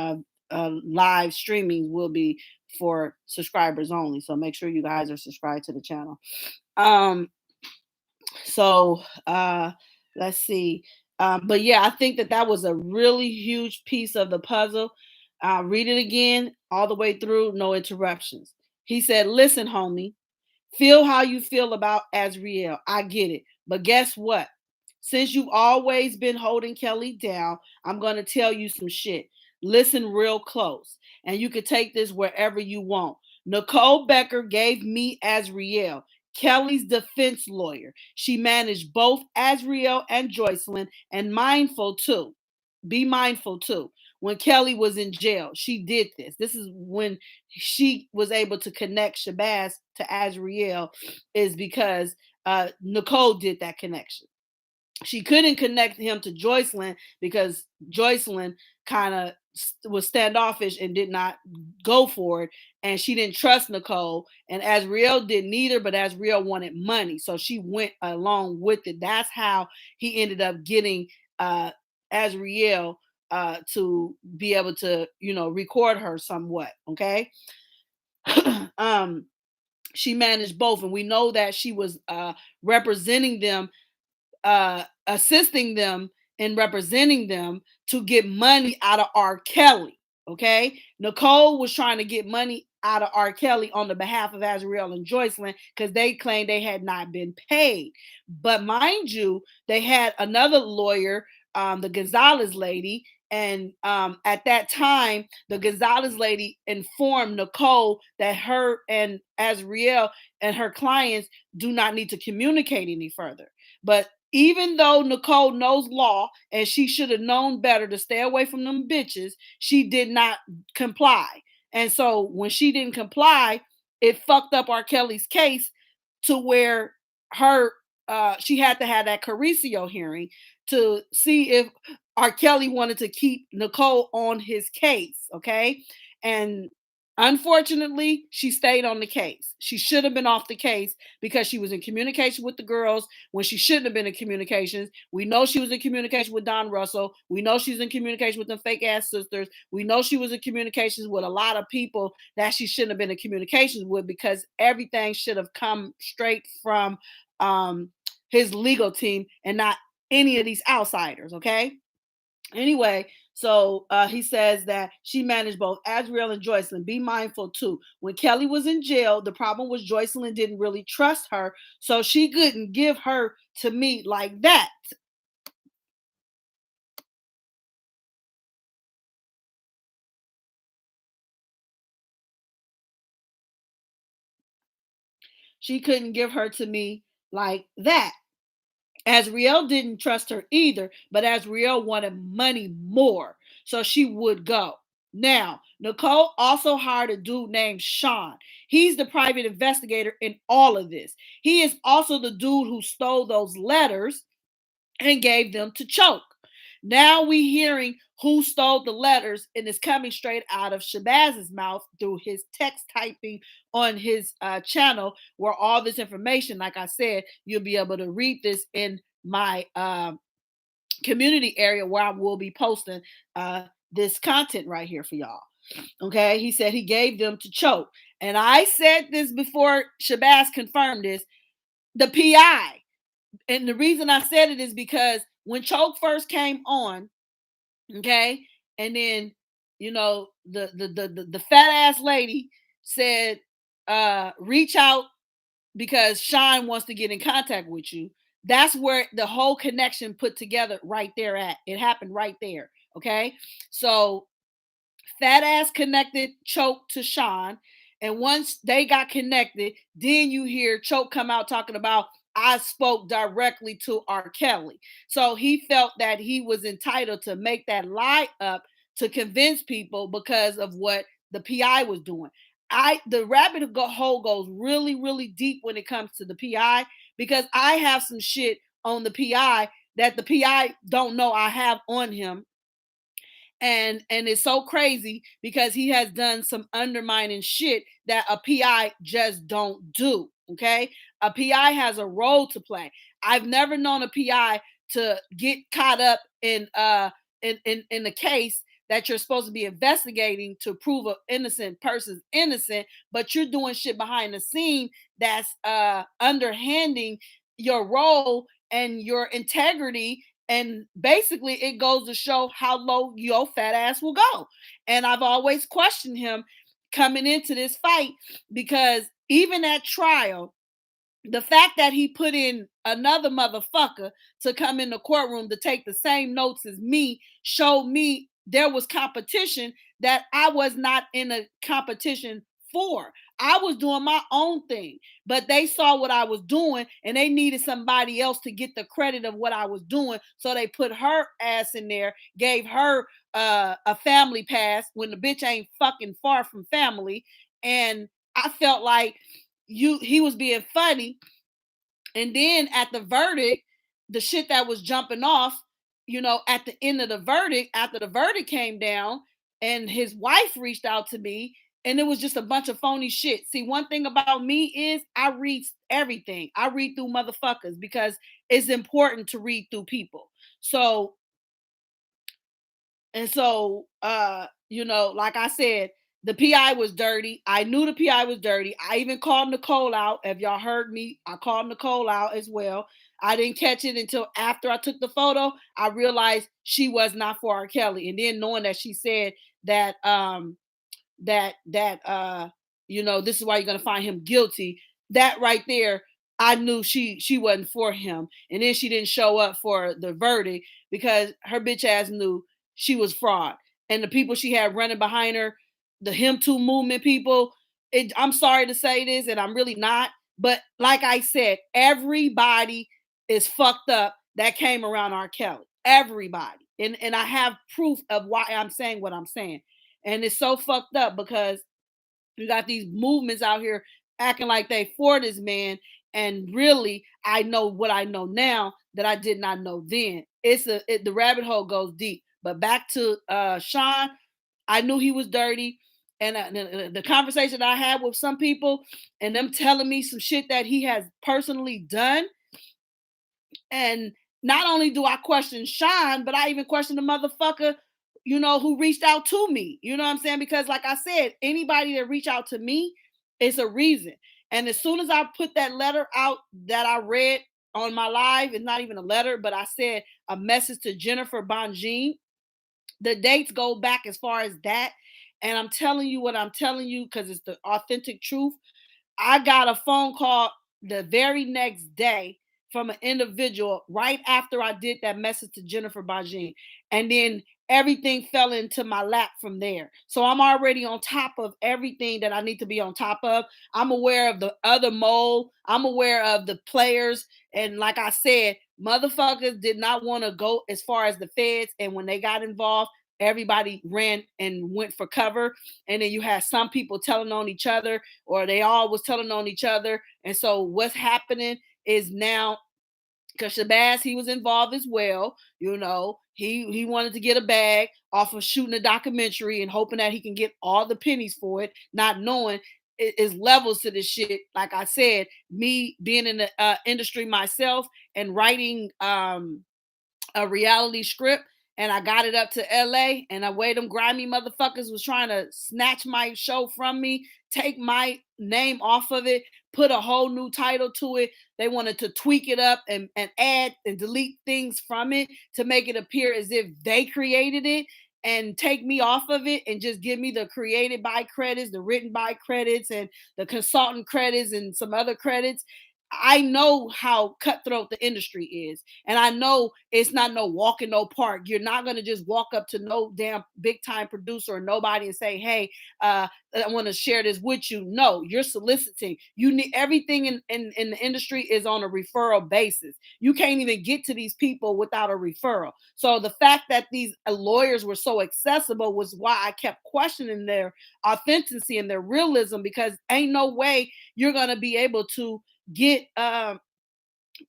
live streaming will be for subscribers only. So make sure you guys are subscribed to the channel. Let's see. But yeah, I think that was a really huge piece of the puzzle. Read it again all the way through, no interruptions. He said, listen, homie, feel how you feel about Azriel. I get it. But guess what? Since you've always been holding Kelly down, I'm going to tell you some shit. Listen real close. And you can take this wherever you want. Nicole Becker gave me Azriel, Kelly's defense lawyer. She managed both Azriel and Joycelyn, and mindful too. Be mindful too. When Kelly was in jail, she did this. This is when she was able to connect Shabazz to Azriel, is because Nicole did that connection. She couldn't connect him to Joycelyn because Joycelyn kind of was standoffish and did not go for it, and she didn't trust Nicole, and Azriel didn't either, but Azriel wanted money, so she went along with it. That's how he ended up getting Azriel to be able to, record her somewhat. Okay. She managed both, and we know that she was representing them, assisting them and representing them to get money out of R.Kelly. Okay. Nicole was trying to get money out of R.Kelly on the behalf of Azriel and Joycelyn because they claimed they had not been paid. But mind you, they had another lawyer, the Gonzalez lady. And at that time, the Gonzalez lady informed Nicole that her and Azriel and her clients do not need to communicate any further. But even though Nicole knows law and she should have known better to stay away from them bitches, she did not comply. And so when she didn't comply, it fucked up R.Kelly's case to where she had to have that Caricio hearing to see if R.Kelly wanted to keep Nicole on his case. Okay. And unfortunately, she stayed on the case. She should have been off the case because she was in communication with the girls when she shouldn't have been in communications. We know she was in communication with Don Russell. We know she's in communication with them fake ass sisters. We know she was in communications with a lot of people that she shouldn't have been in communications with, because everything should have come straight from his legal team and not any of these outsiders. Okay. Anyway, so he says that she managed both Azriel and Joycelyn. Be mindful too. When Kelly was in jail, the problem was Joycelyn didn't really trust her, so she couldn't give her to me like that. She couldn't give her to me like that. Azriel didn't trust her either, but Azriel wanted money more, so she would go. Now, Nicole also hired a dude named Sean. He's the private investigator in all of this. He is also the dude who stole those letters and gave them to Choke. Now we hearing who stole the letters, and it's coming straight out of Shabazz's mouth through his text typing on his channel, where all this information, like I said, you'll be able to read this in my community area where I will be posting this content right here for y'all. Okay, he said he gave them to Choke. And I said this before Shabazz confirmed this, the PI. And the reason I said it is because when Choke first came on, okay, and then the fat ass lady said, reach out because Shine wants to get in contact with you. That's where the whole connection put together right there at. It happened right there. Okay. So fat ass connected Choke to Sean. And once they got connected, then you hear Choke come out talking about, I spoke directly to R.Kelly. So he felt that he was entitled to make that lie up to convince people because of what the PI was doing. The rabbit hole goes really, really deep when it comes to the PI, because I have some shit on the PI that the PI don't know I have on him. And it's so crazy because he has done some undermining shit that a PI just don't do. Okay, a PI has a role to play. I've never known a PI to get caught up in the case that you're supposed to be investigating to prove an innocent person's innocent, but you're doing shit behind the scene that's underhanding your role and your integrity. And basically, it goes to show how low your fat ass will go. And I've always questioned him coming into this fight, because even at trial, the fact that he put in another motherfucker to come in the courtroom to take the same notes as me showed me there was competition that I was not in a competition for. I was doing my own thing, but they saw what I was doing and they needed somebody else to get the credit of what I was doing. So they put her ass in there, gave her a family pass when the bitch ain't fucking far from family. And I felt like he was being funny. And then at the verdict, the shit that was jumping off, at the end of the verdict, after the verdict came down, and his wife reached out to me, and it was just a bunch of phony shit. See, one thing about me is I read everything. I read through motherfuckers because it's important to read through people. So, like I said, the PI was dirty. I knew the PI was dirty. I even called Nicole out. If y'all heard me, I called Nicole out as well. I didn't catch it until after I took the photo. I realized she was not for R.Kelly. And then knowing that she said that this is why you're gonna find him guilty. That right there, I knew she wasn't for him. And then she didn't show up for the verdict because her bitch ass knew she was fraud. And the people she had running behind her, the Him Too movement people, I'm sorry to say this, and I'm really not, but like I said, everybody is fucked up that came around R. Kelly. Everybody. And I have proof of why I'm saying what I'm saying. And it's so fucked up because you got these movements out here acting like they for this man. And really, I know what I know now that I did not know then. The rabbit hole goes deep. But back to Sean, I knew he was dirty. And the conversation I had with some people and them telling me some shit that he has personally done. And not only do I question Sean, but I even question the motherfucker, who reached out to me. You know what I'm saying? Because like I said, anybody that reach out to me is a reason. And as soon as I put that letter out that I read on my live, it's not even a letter, but I said a message to Jennifer Bonjean. The dates go back as far as that. And I'm telling you what I'm telling you because it's the authentic truth. I got a phone call the very next day from an individual right after I did that message to Jennifer Bonjean. And then everything fell into my lap from there. So I'm already on top of everything that I need to be on top of. I'm aware of the other mole. I'm aware of the players. And like I said, motherfuckers did not want to go as far as the feds. And when they got involved, everybody ran and went for cover. And then you had some people telling on each other, or they all was telling on each other. And so what's happening is now, because Shabazz, he was involved as well. He wanted to get a bag off of shooting a documentary and hoping that he can get all the pennies for it, not knowing is levels to this shit. Like I said, me being in the industry myself and writing a reality script, and I got it up to LA, and the way them grimy motherfuckers was trying to snatch my show from me, take my name off of it, put a whole new title to it. They wanted to tweak it up and add and delete things from it to make it appear as if they created it and take me off of it and just give me the created by credits, the written by credits, and the consultant credits and some other credits. I know how cutthroat the industry is. And I know it's not no walk in no park. You're not going to just walk up to no damn big time producer or nobody and say, hey, I want to share this with you. No, you're soliciting. You need everything in the industry is on a referral basis. You can't even get to these people without a referral. So the fact that these lawyers were so accessible was why I kept questioning their authenticity and their realism, because ain't no way you're going to be able to get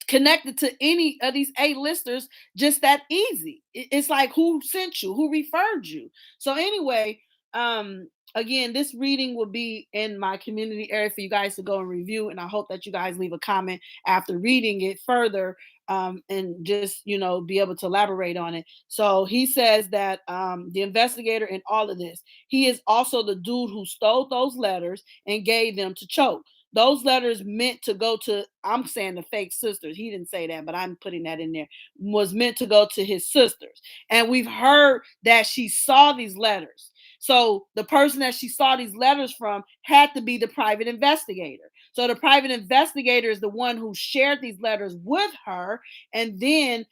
connected to any of these A-listers just that easy. It's like, who sent you? Who referred you? So anyway, again, this reading will be in my community area for you guys to go and review, and I hope that you guys leave a comment after reading it further, and just be able to elaborate on it. So he says that the investigator in all of this, he is also the dude who stole those letters and gave them to Choke. Those letters meant to go to, I'm saying the fake sisters. He didn't say that, but I'm putting that in there. Was meant to go to his sisters. And we've heard that she saw these letters. So the person that she saw these letters from had to be the private investigator. So the private investigator is the one who shared these letters with her. And then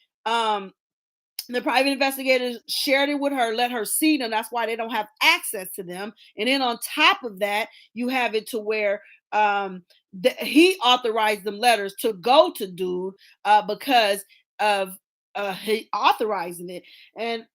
The private investigators shared it with her, let her see them. That's why they don't have access to them. And then on top of that, you have it to where he authorized them letters to go to dude because of he authorizing it. And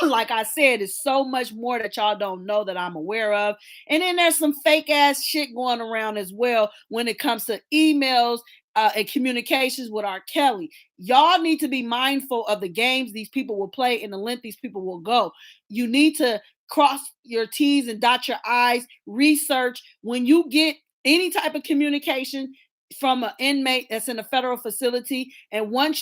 like I said, it's so much more that y'all don't know that I'm aware of. And then there's some fake ass shit going around as well when it comes to emails and communications with R.Kelly. Y'all need to be mindful of the games these people will play and the length these people will go. You need to cross your T's and dot your I's, research. When you get any type of communication from an inmate that's in a federal facility, and once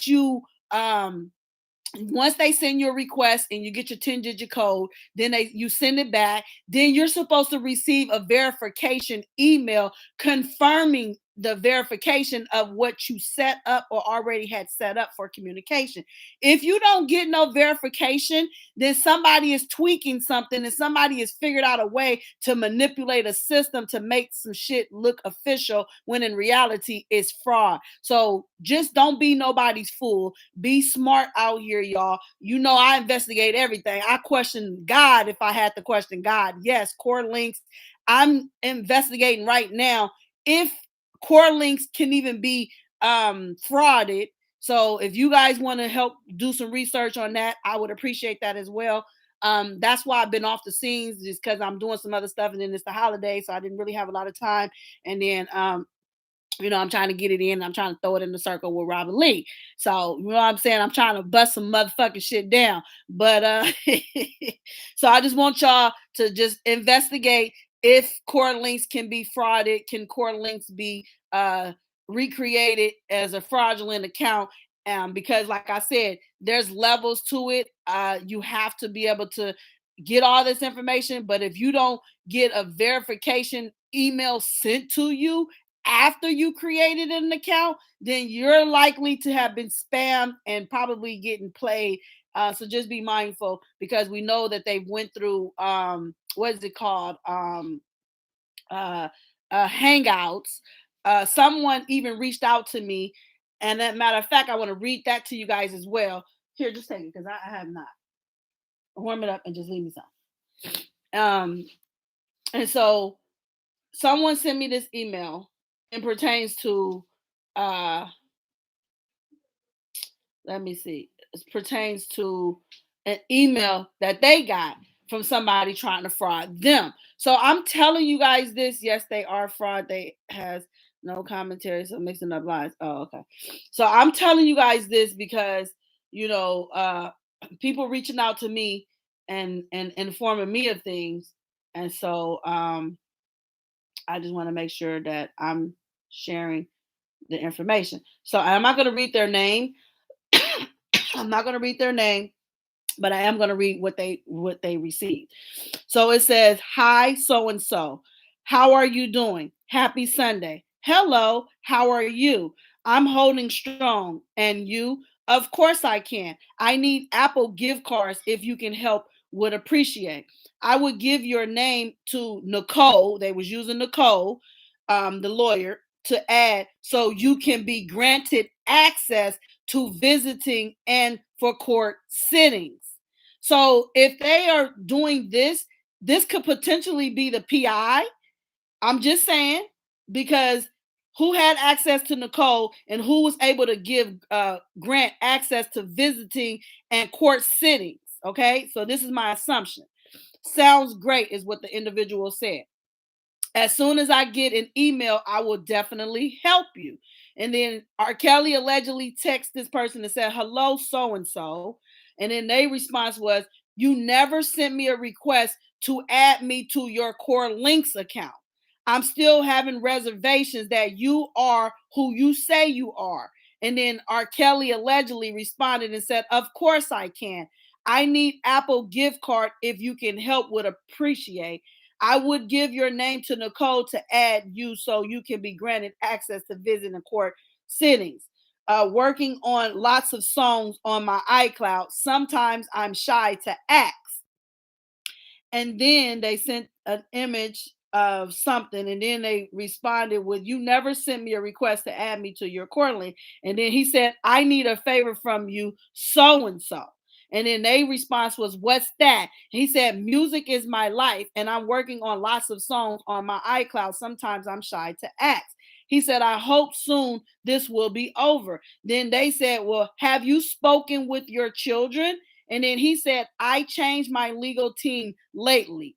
they send you a request and you get your 10-digit code, then you send it back, then you're supposed to receive a verification email confirming the verification of what you set up or already had set up for communication. If you don't get no verification, then somebody is tweaking something and somebody has figured out a way to manipulate a system to make some shit look official when in reality it's fraud. So just don't be nobody's fool. Be smart out here, y'all. You know, I investigate everything. I question God if I had to question God. Yes, core links. I'm investigating right now if core links can even be frauded. So if you guys want to help do some research on that, I would appreciate that as well. That's why I've been off the scenes, just because I'm doing some other stuff, and then it's the holiday, so I didn't really have a lot of time. And then I'm trying to get it in. I'm trying to throw it in the circle with Robin Lee. So, you know what I'm saying? I'm trying to bust some motherfucking shit down. But so I just want y'all to just investigate if core links can be frauded. Can core links be recreated as a fraudulent account? Because like I said, there's levels to it. You have to be able to get all this information. But if you don't get a verification email sent to you after you created an account, then you're likely to have been spammed and probably getting played. So just be mindful, because we know that they went through what is it called? Hangouts. Someone even reached out to me, and that matter of fact, I want to read that to you guys as well. Here, just take it, because I have not. Warm it up and just leave me some. And so someone sent me this email. It pertains to let me see. It pertains to an email that they got from somebody trying to fraud them. So I'm telling you guys this. Yes, they are fraud. They has no commentary, so mixing up lines. Oh, okay. So I'm telling you guys this because people reaching out to me and informing me of things, and so I just want to make sure that I'm sharing the information. So I'm not going to read their name. I'm not going to read their name, but I am going to read what they received. So it says, "Hi, so and so. How are you doing? Happy Sunday. Hello, how are you? I'm holding strong. And you? Of course I can. I need Apple gift cards if you can help. Would appreciate. I would give your name to Nicole." They was using Nicole, the lawyer, to add so you can be granted access to visiting and for court sittings. So if they are doing this, this could potentially be the PI. I'm just saying, because who had access to Nicole and who was able to give grant access to visiting and court sittings. Okay, so this is my assumption. Sounds great, is what the individual said. As soon as I get an email, I will definitely help you. And then R.Kelly allegedly texted this person and said, "Hello, so-and-so." And then their response was, "You never sent me a request to add me to your Core Links account. I'm still having reservations that you are who you say you are." And then R.Kelly allegedly responded and said, "Of course I can. I need Apple gift card if you can help, would appreciate. I would give your name to Nicole to add you so you can be granted access to visit in court sittings. Working on lots of songs on my iCloud. Sometimes I'm shy to ask." And then they sent an image of something, and then they responded with, "You never sent me a request to add me to your court link." And then he said, "I need a favor from you, so and so." And then their response was, what's that? He said, music is my life, and I'm working on lots of songs on my iCloud. Sometimes I'm shy to ask. He said, I hope soon this will be over. Then they said, well, have you spoken with your children? And then he said, I changed my legal team lately.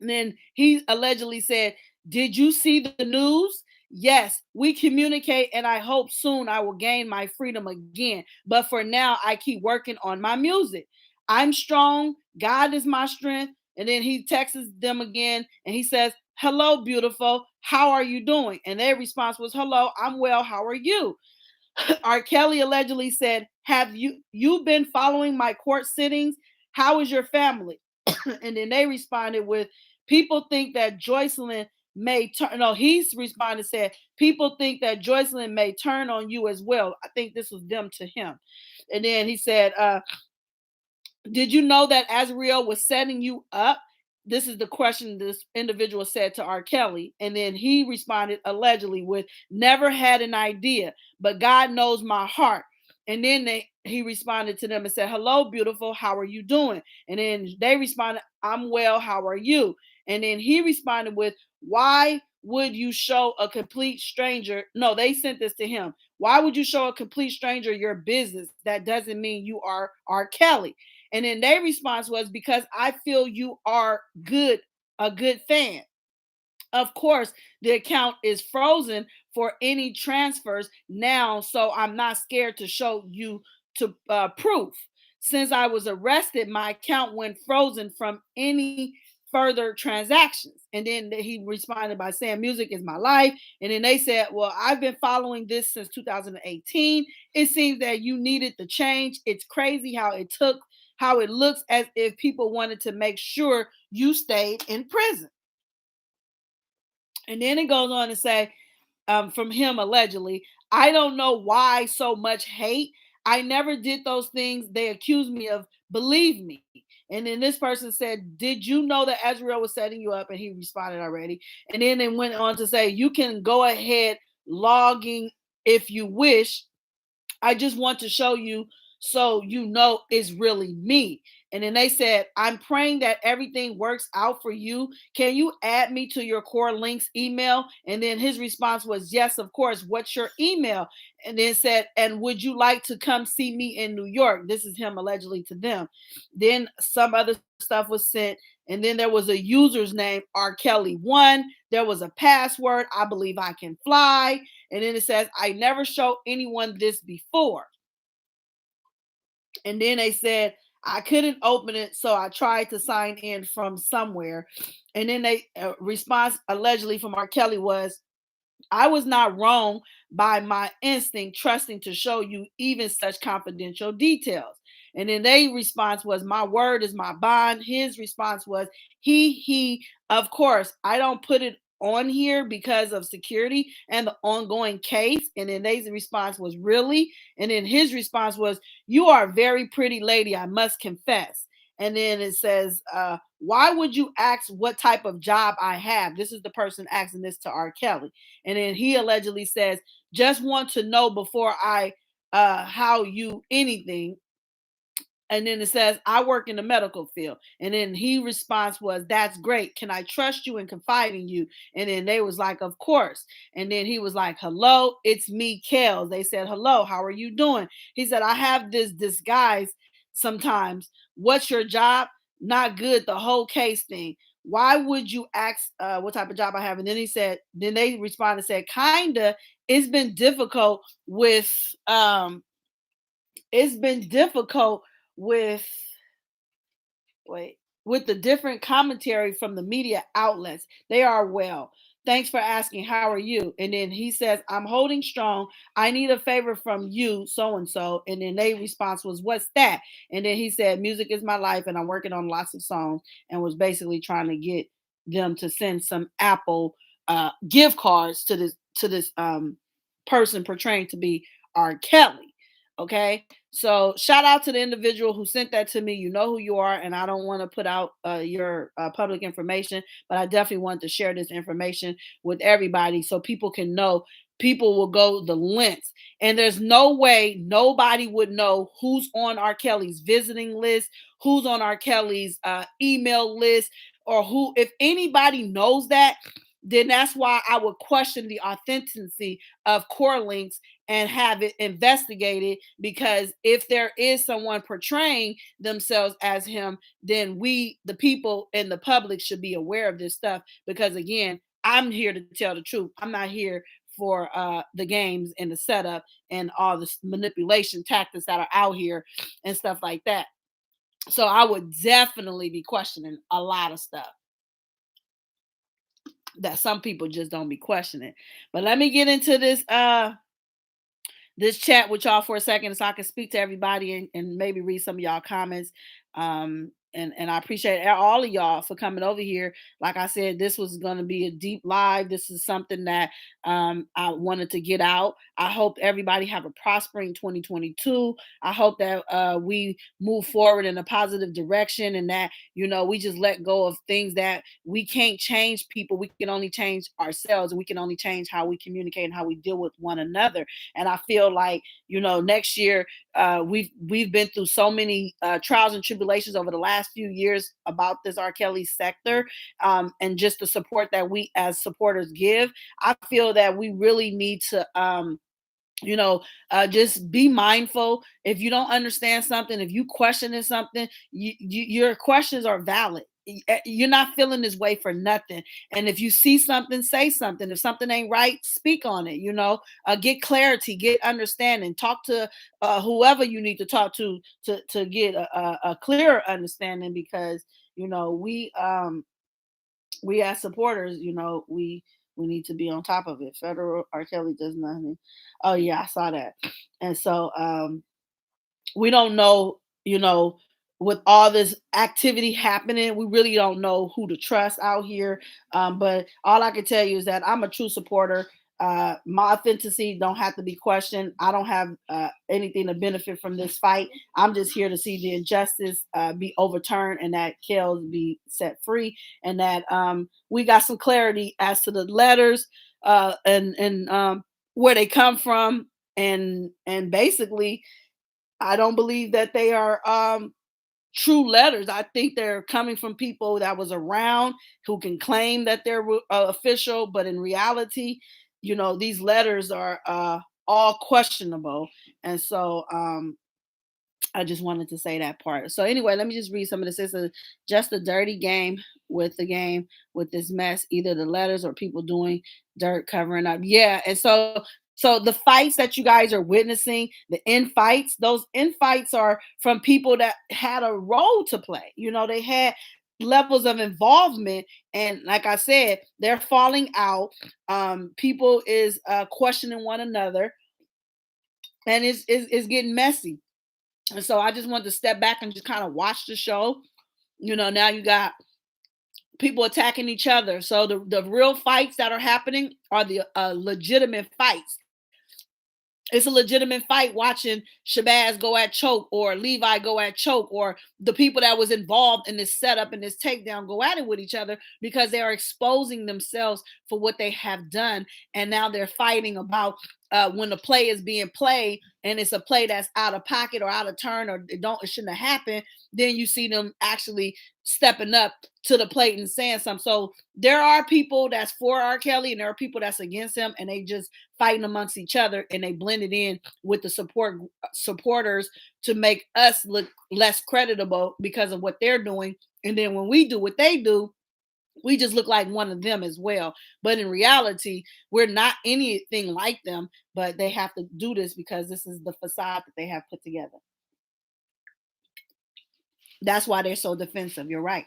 And then he allegedly said, did you see the news? Yes, we communicate, and I hope soon I will gain my freedom again. But for now, I keep working on my music. I'm strong. God is my strength. And then he texts them again and he says, hello, beautiful. How are you doing? And their response was, hello, I'm well. How are you? R.Kelly allegedly said, have you been following my court sittings? How is your family? And then they responded with, people think that Joycelyn may turn. No, he's responded, said, people think that Joycelyn may turn on you as well. I think this was them to him. And then he said, did you know that Azriel was setting you up? This is the question this individual said to R. Kelly. And then he responded allegedly with, never had an idea, but God knows my heart. And then he responded to them and said, hello, beautiful. How are you doing? And then they responded, I'm well. How are you? And then he responded with, why would you show a complete stranger? No, they sent this to him. Why would you show a complete stranger your business? That doesn't mean you are R. Kelly. And then their response was, because I feel you are a good fan. Of course, the account is frozen for any transfers now, so I'm not scared to show you to proof. Since I was arrested, my account went frozen from any further transactions. And then he responded by saying, music is my life. And then they said, well, I've been following this since 2018. It seems that you needed the change. It's crazy how it looks as if people wanted to make sure you stayed in prison. And then it goes on to say, from him allegedly, I don't know why so much hate. I never did those things they accused me of. Believe me. And then this person said, did you know that Azriel was setting you up? And he responded already. And then they went on to say, you can go ahead logging if you wish. I just want to show you so you know it's really me. And then they said, I'm praying that everything works out for you. Can you add me to your core links email? And then his response was, yes, of course. What's your email? And then said, and would you like to come see me in New York? This is him allegedly to them. Then some other stuff was sent. And then there was a user's name, R.Kelly1. There was a password, I believe I can fly. And then it says, I never showed anyone this before. And then they said, I couldn't open it, so I tried to sign in from somewhere. And then they response allegedly from R. Kelly was, I was not wrong by my instinct trusting to show you even such confidential details. And then their response was, my word is my bond. His response was, of course, I don't put it on here because of security and the ongoing case. And then their response was, really? And then his response was, you are a very pretty lady, I must confess. And then it says, why would you ask what type of job I have? This is the person asking this to R. Kelly. And then he allegedly says, just want to know before I how you anything. And then it says, I work in the medical field. And then he response was, that's great. Can I trust you and confide in you? And then they was like, of course. And then he was like, hello, it's me, Kels. They said, hello, how are you doing? He said, I have this disguise sometimes. What's your job? Not good, the whole case thing. Why would you ask what type of job I have? And then he said, then they responded and said, kinda, it's been difficult with with with the different commentary from the media outlets. They are well. Thanks for asking. How are you? And then he says, I'm holding strong. I need a favor from you, so and so. And then their response was, what's that? And then he said, music is my life, and I'm working on lots of songs, and was basically trying to get them to send some Apple gift cards to this person portraying to be R. Kelly. Okay, so shout out to the individual who sent that to me. You know who you are, and I don't want to put out your public information, but I definitely want to share this information with everybody so people can know people will go the lengths. And there's no way nobody would know who's on R. Kelly's visiting list, who's on R. Kelly's email list, or who, if anybody knows that, then that's why I would question the authenticity of core links and have it investigated. Because if there is someone portraying themselves as him, then we, the people and the public, should be aware of this stuff. Because again, I'm here to tell the truth. I'm not here for the games and the setup and all the manipulation tactics that are out here and stuff like that. So I would definitely be questioning a lot of stuff that some people just don't be questioning. But let me get into this chat with y'all for a second so I can speak to everybody and maybe read some of y'all comments. And I appreciate all of y'all for coming over here. Like I said, this was going to be a deep live. This is something that I wanted to get out. I hope everybody have a prospering 2022. I hope that we move forward in a positive direction, and that, you know, we just let go of things that we can't change people. We can only change ourselves, and we can only change how we communicate and how we deal with one another. And I feel like, you know, next year, we've been through so many trials and tribulations over the last few years about this R. Kelly sector, and just the support that we as supporters give. I feel that we really need to just be mindful. If you don't understand something, if you questioning something, your questions are valid. You're not feeling this way for nothing. And if you see something, say something. If something ain't right, speak on it. Get clarity, get understanding, talk to whoever you need to talk to get a clearer understanding. Because we as supporters, we need to be on top of it. Federal R. Kelly does nothing. Oh yeah, I saw that. And so we don't know, with all this activity happening, we really don't know who to trust out here. But all I can tell you is that I'm a true supporter. My authenticity don't have to be questioned. I don't have anything to benefit from this fight. I'm just here to see the injustice be overturned, and that Kells be set free, and that we got some clarity as to the letters and where they come from, and basically, I don't believe that they are true letters. I think they're coming from people that was around who can claim that they're official, but in reality, these letters are all questionable. And so I just wanted to say that part. So anyway, let me just read some of this. It's just a dirty game with this mess, either the letters or people doing dirt, covering up. Yeah. And so the fights that you guys are witnessing, the infights, those infights are from people that had a role to play. They had levels of involvement, and like I said, they're falling out. People is questioning one another, and it's getting messy. And so I just wanted to step back and just kind of watch the show. Now you got people attacking each other. So the real fights that are happening are the legitimate fights. It's a legitimate fight watching Shabazz go at Choke, or Levi go at Choke, or the people that was involved in this setup and this takedown go at it with each other, because they are exposing themselves for what they have done. And now they're fighting about when the play is being played and it's a play that's out of pocket or out of turn, or it shouldn't have happened. Then you see them actually stepping up to the plate and saying something. So there are people that's for R. Kelly, and there are people that's against him, and they just fighting amongst each other, and they blend it in with the supporters to make us look less creditable because of what they're doing. And then when we do what they do, we just look like one of them as well. But in reality, we're not anything like them, but they have to do this because this is the facade that they have put together. That's why they're so defensive. You're right.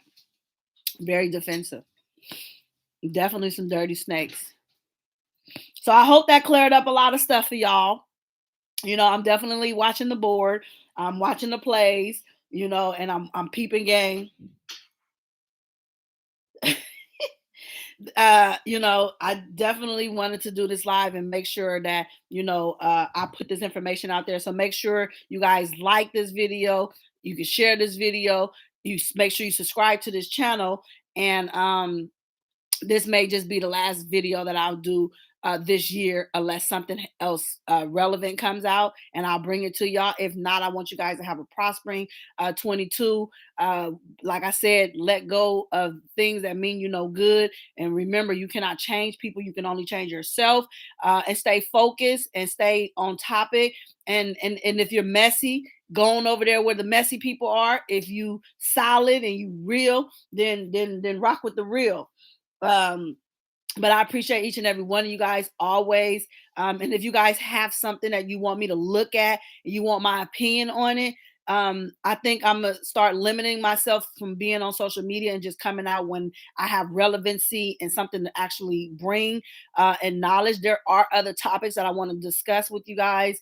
Very defensive. Definitely some dirty snakes. So I hope that cleared up a lot of stuff for y'all. I'm definitely watching the board. I'm watching the plays, and I'm peeping game. I definitely wanted to do this live and make sure that, I put this information out there. So make sure you guys like this video. You can share this video. You make sure you subscribe to this channel. And this may just be the last video that I'll do this year, unless something else relevant comes out, and I'll bring it to y'all. If not, I want you guys to have a prospering 22. Like I said, let go of things that mean you no good, and remember, you cannot change people. You can only change yourself, and stay focused and stay on topic. And if you're messy, go on over there where the messy people are. If you solid and you real, then rock with the real. But I appreciate each and every one of you guys always. And if you guys have something that you want me to look at, and you want my opinion on it, I think I'm gonna start limiting myself from being on social media and just coming out when I have relevancy and something to actually bring and knowledge. There are other topics that I want to discuss with you guys.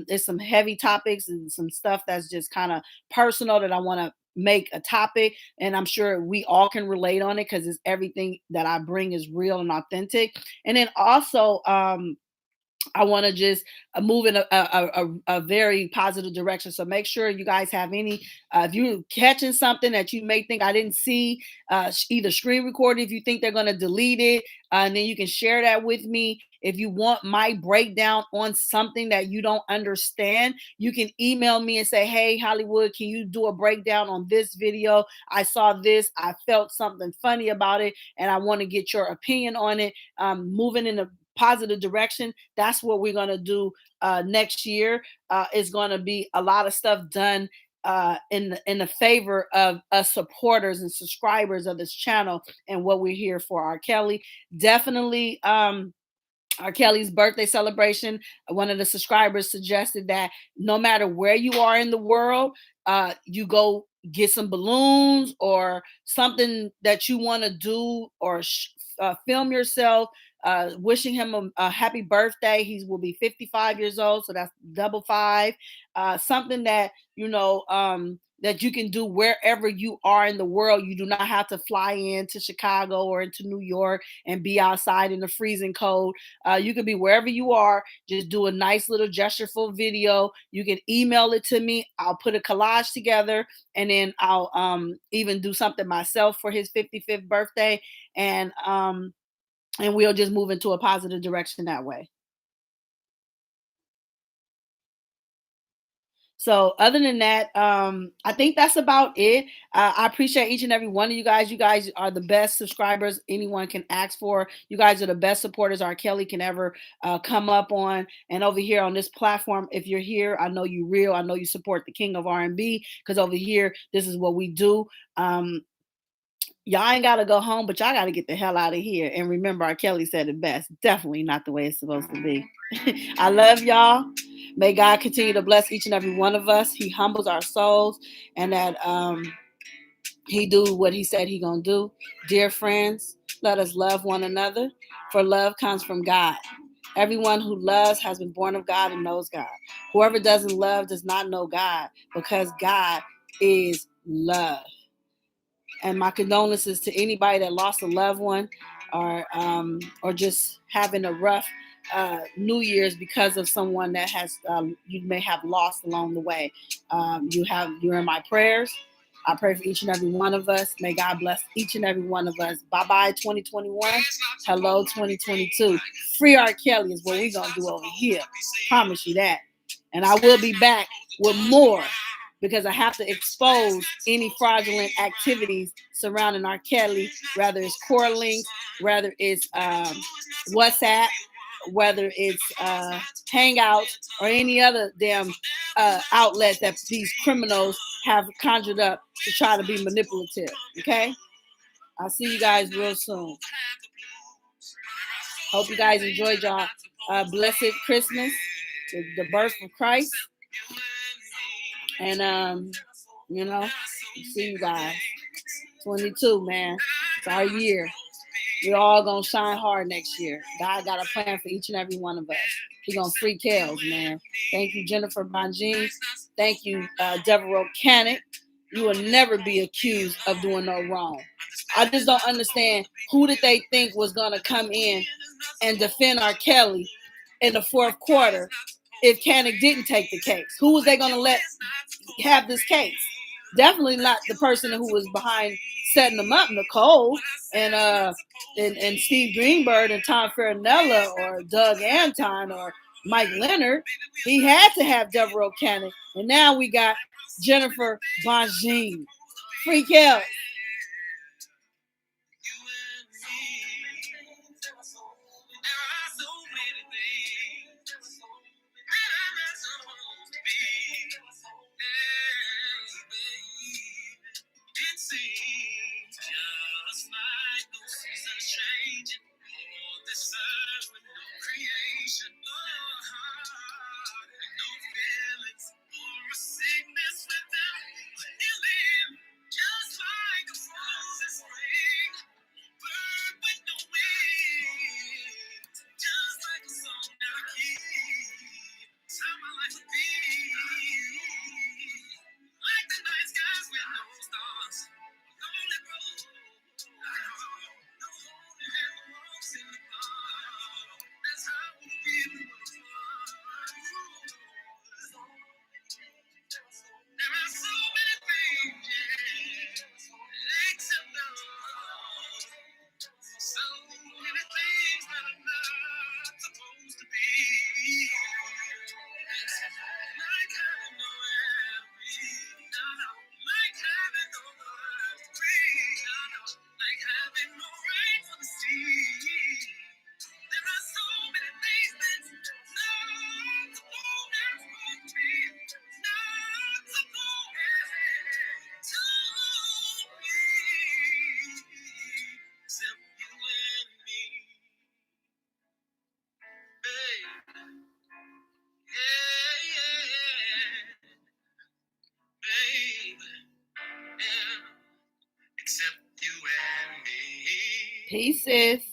There's some heavy topics and some stuff that's just kind of personal that I want to make a topic, and I'm sure we all can relate on it because it's everything that I bring is real and authentic. And then also I want to just move in a very positive direction. So make sure you guys have any, if you're catching something that you may think I didn't see, either screen record if you think they're going to delete it, and then you can share that with me. If you want my breakdown on something that you don't understand, you can email me and say, hey, Hollywood, can you do a breakdown on this video? I saw this, I felt something funny about it, and I want to get your opinion on it. Moving in a positive direction. That's what we're going to do next year. It's going to be a lot of stuff done in the favor of us supporters and subscribers of this channel and what we're here for. R.Kelly, definitely R.Kelly's birthday celebration. One of the subscribers suggested that no matter where you are in the world, you go get some balloons or something that you want to do, or film yourself wishing him a happy birthday. He will be 55 years old, so that's double five. Something that that you can do wherever you are in the world. You do not have to fly into Chicago or into New York and be outside in the freezing cold. You can be wherever you are. Just do a nice little gestureful video. You can email it to me. I'll put a collage together, and then I'll even do something myself for his 55th birthday, and we'll just move into a positive direction that way. So other than that, I think that's about it. I appreciate each and every one of you guys. You guys are the best subscribers anyone can ask for. You guys are the best supporters R.Kelly can ever come up on. And over here on this platform, if you're here, I know you real. I know you support the king of R&B, because over here, this is what we do. Y'all ain't got to go home, but y'all got to get the hell out of here. And remember, R.Kelly said it best. Definitely not the way it's supposed to be. I love y'all. May God continue to bless each and every one of us. He humbles our souls, and that he do what he said he gonna do. Dear friends, let us love one another, for love comes from God. Everyone who loves has been born of God and knows God. Whoever doesn't love does not know God, because God is love. And my condolences to anybody that lost a loved one, or just having a rough New Year's because of someone that has you may have lost along the way. You're in my prayers. I pray for each and every one of us. May God bless each and every one of us. Bye-bye 2021. Hello 2022. Free R.Kelly is what we're going to do over here. Promise you that. And I will be back with more, because I have to expose any fraudulent activities surrounding R.Kelly, whether it's core links, whether it's WhatsApp, whether it's Hangouts, or any other damn outlet that these criminals have conjured up to try to be manipulative. Okay? I'll see you guys real soon. Hope you guys enjoyed y'all blessed Christmas, the birth of Christ. And see you guys. 22, man. It's our year. We're all gonna shine hard next year. God got a plan for each and every one of us. He gonna free Kels, man. Thank you, Jennifer Bonjean. Thank you, Devereaux Canick. You will never be accused of doing no wrong. I just don't understand, who did they think was gonna come in and defend R.Kelly in the fourth quarter if Canick didn't take the case? Who was they gonna let have this case? Definitely not the person who was behind setting them up, Nicole and Steve Greenberg and Tom Farinella or Doug Anton or Mike Leonard. He had to have Deborah O'Cannon. And now we got Jennifer Bonjean. Freak out. It seems just like no seasons changing, all this earth with no creation, no heart, no feelings, or a sickness without healing, just like a frozen spring, bird with no wings, just like a song that I keep. It's how my life would be. Like the night skies with no stars, lonely road. No holding and walks in the dark. That's how it will be when we're apart. There are so many things, yeah, except love. So many things that are not supposed to be. Like having no air to breathe. Like having no earth to breathe. Like having no rain for the sea. There are so many things that's not supposed to be. Not supposed to be. Except you and me. Babe. Yeah. Babe. Yeah. Except you and me. Piecez.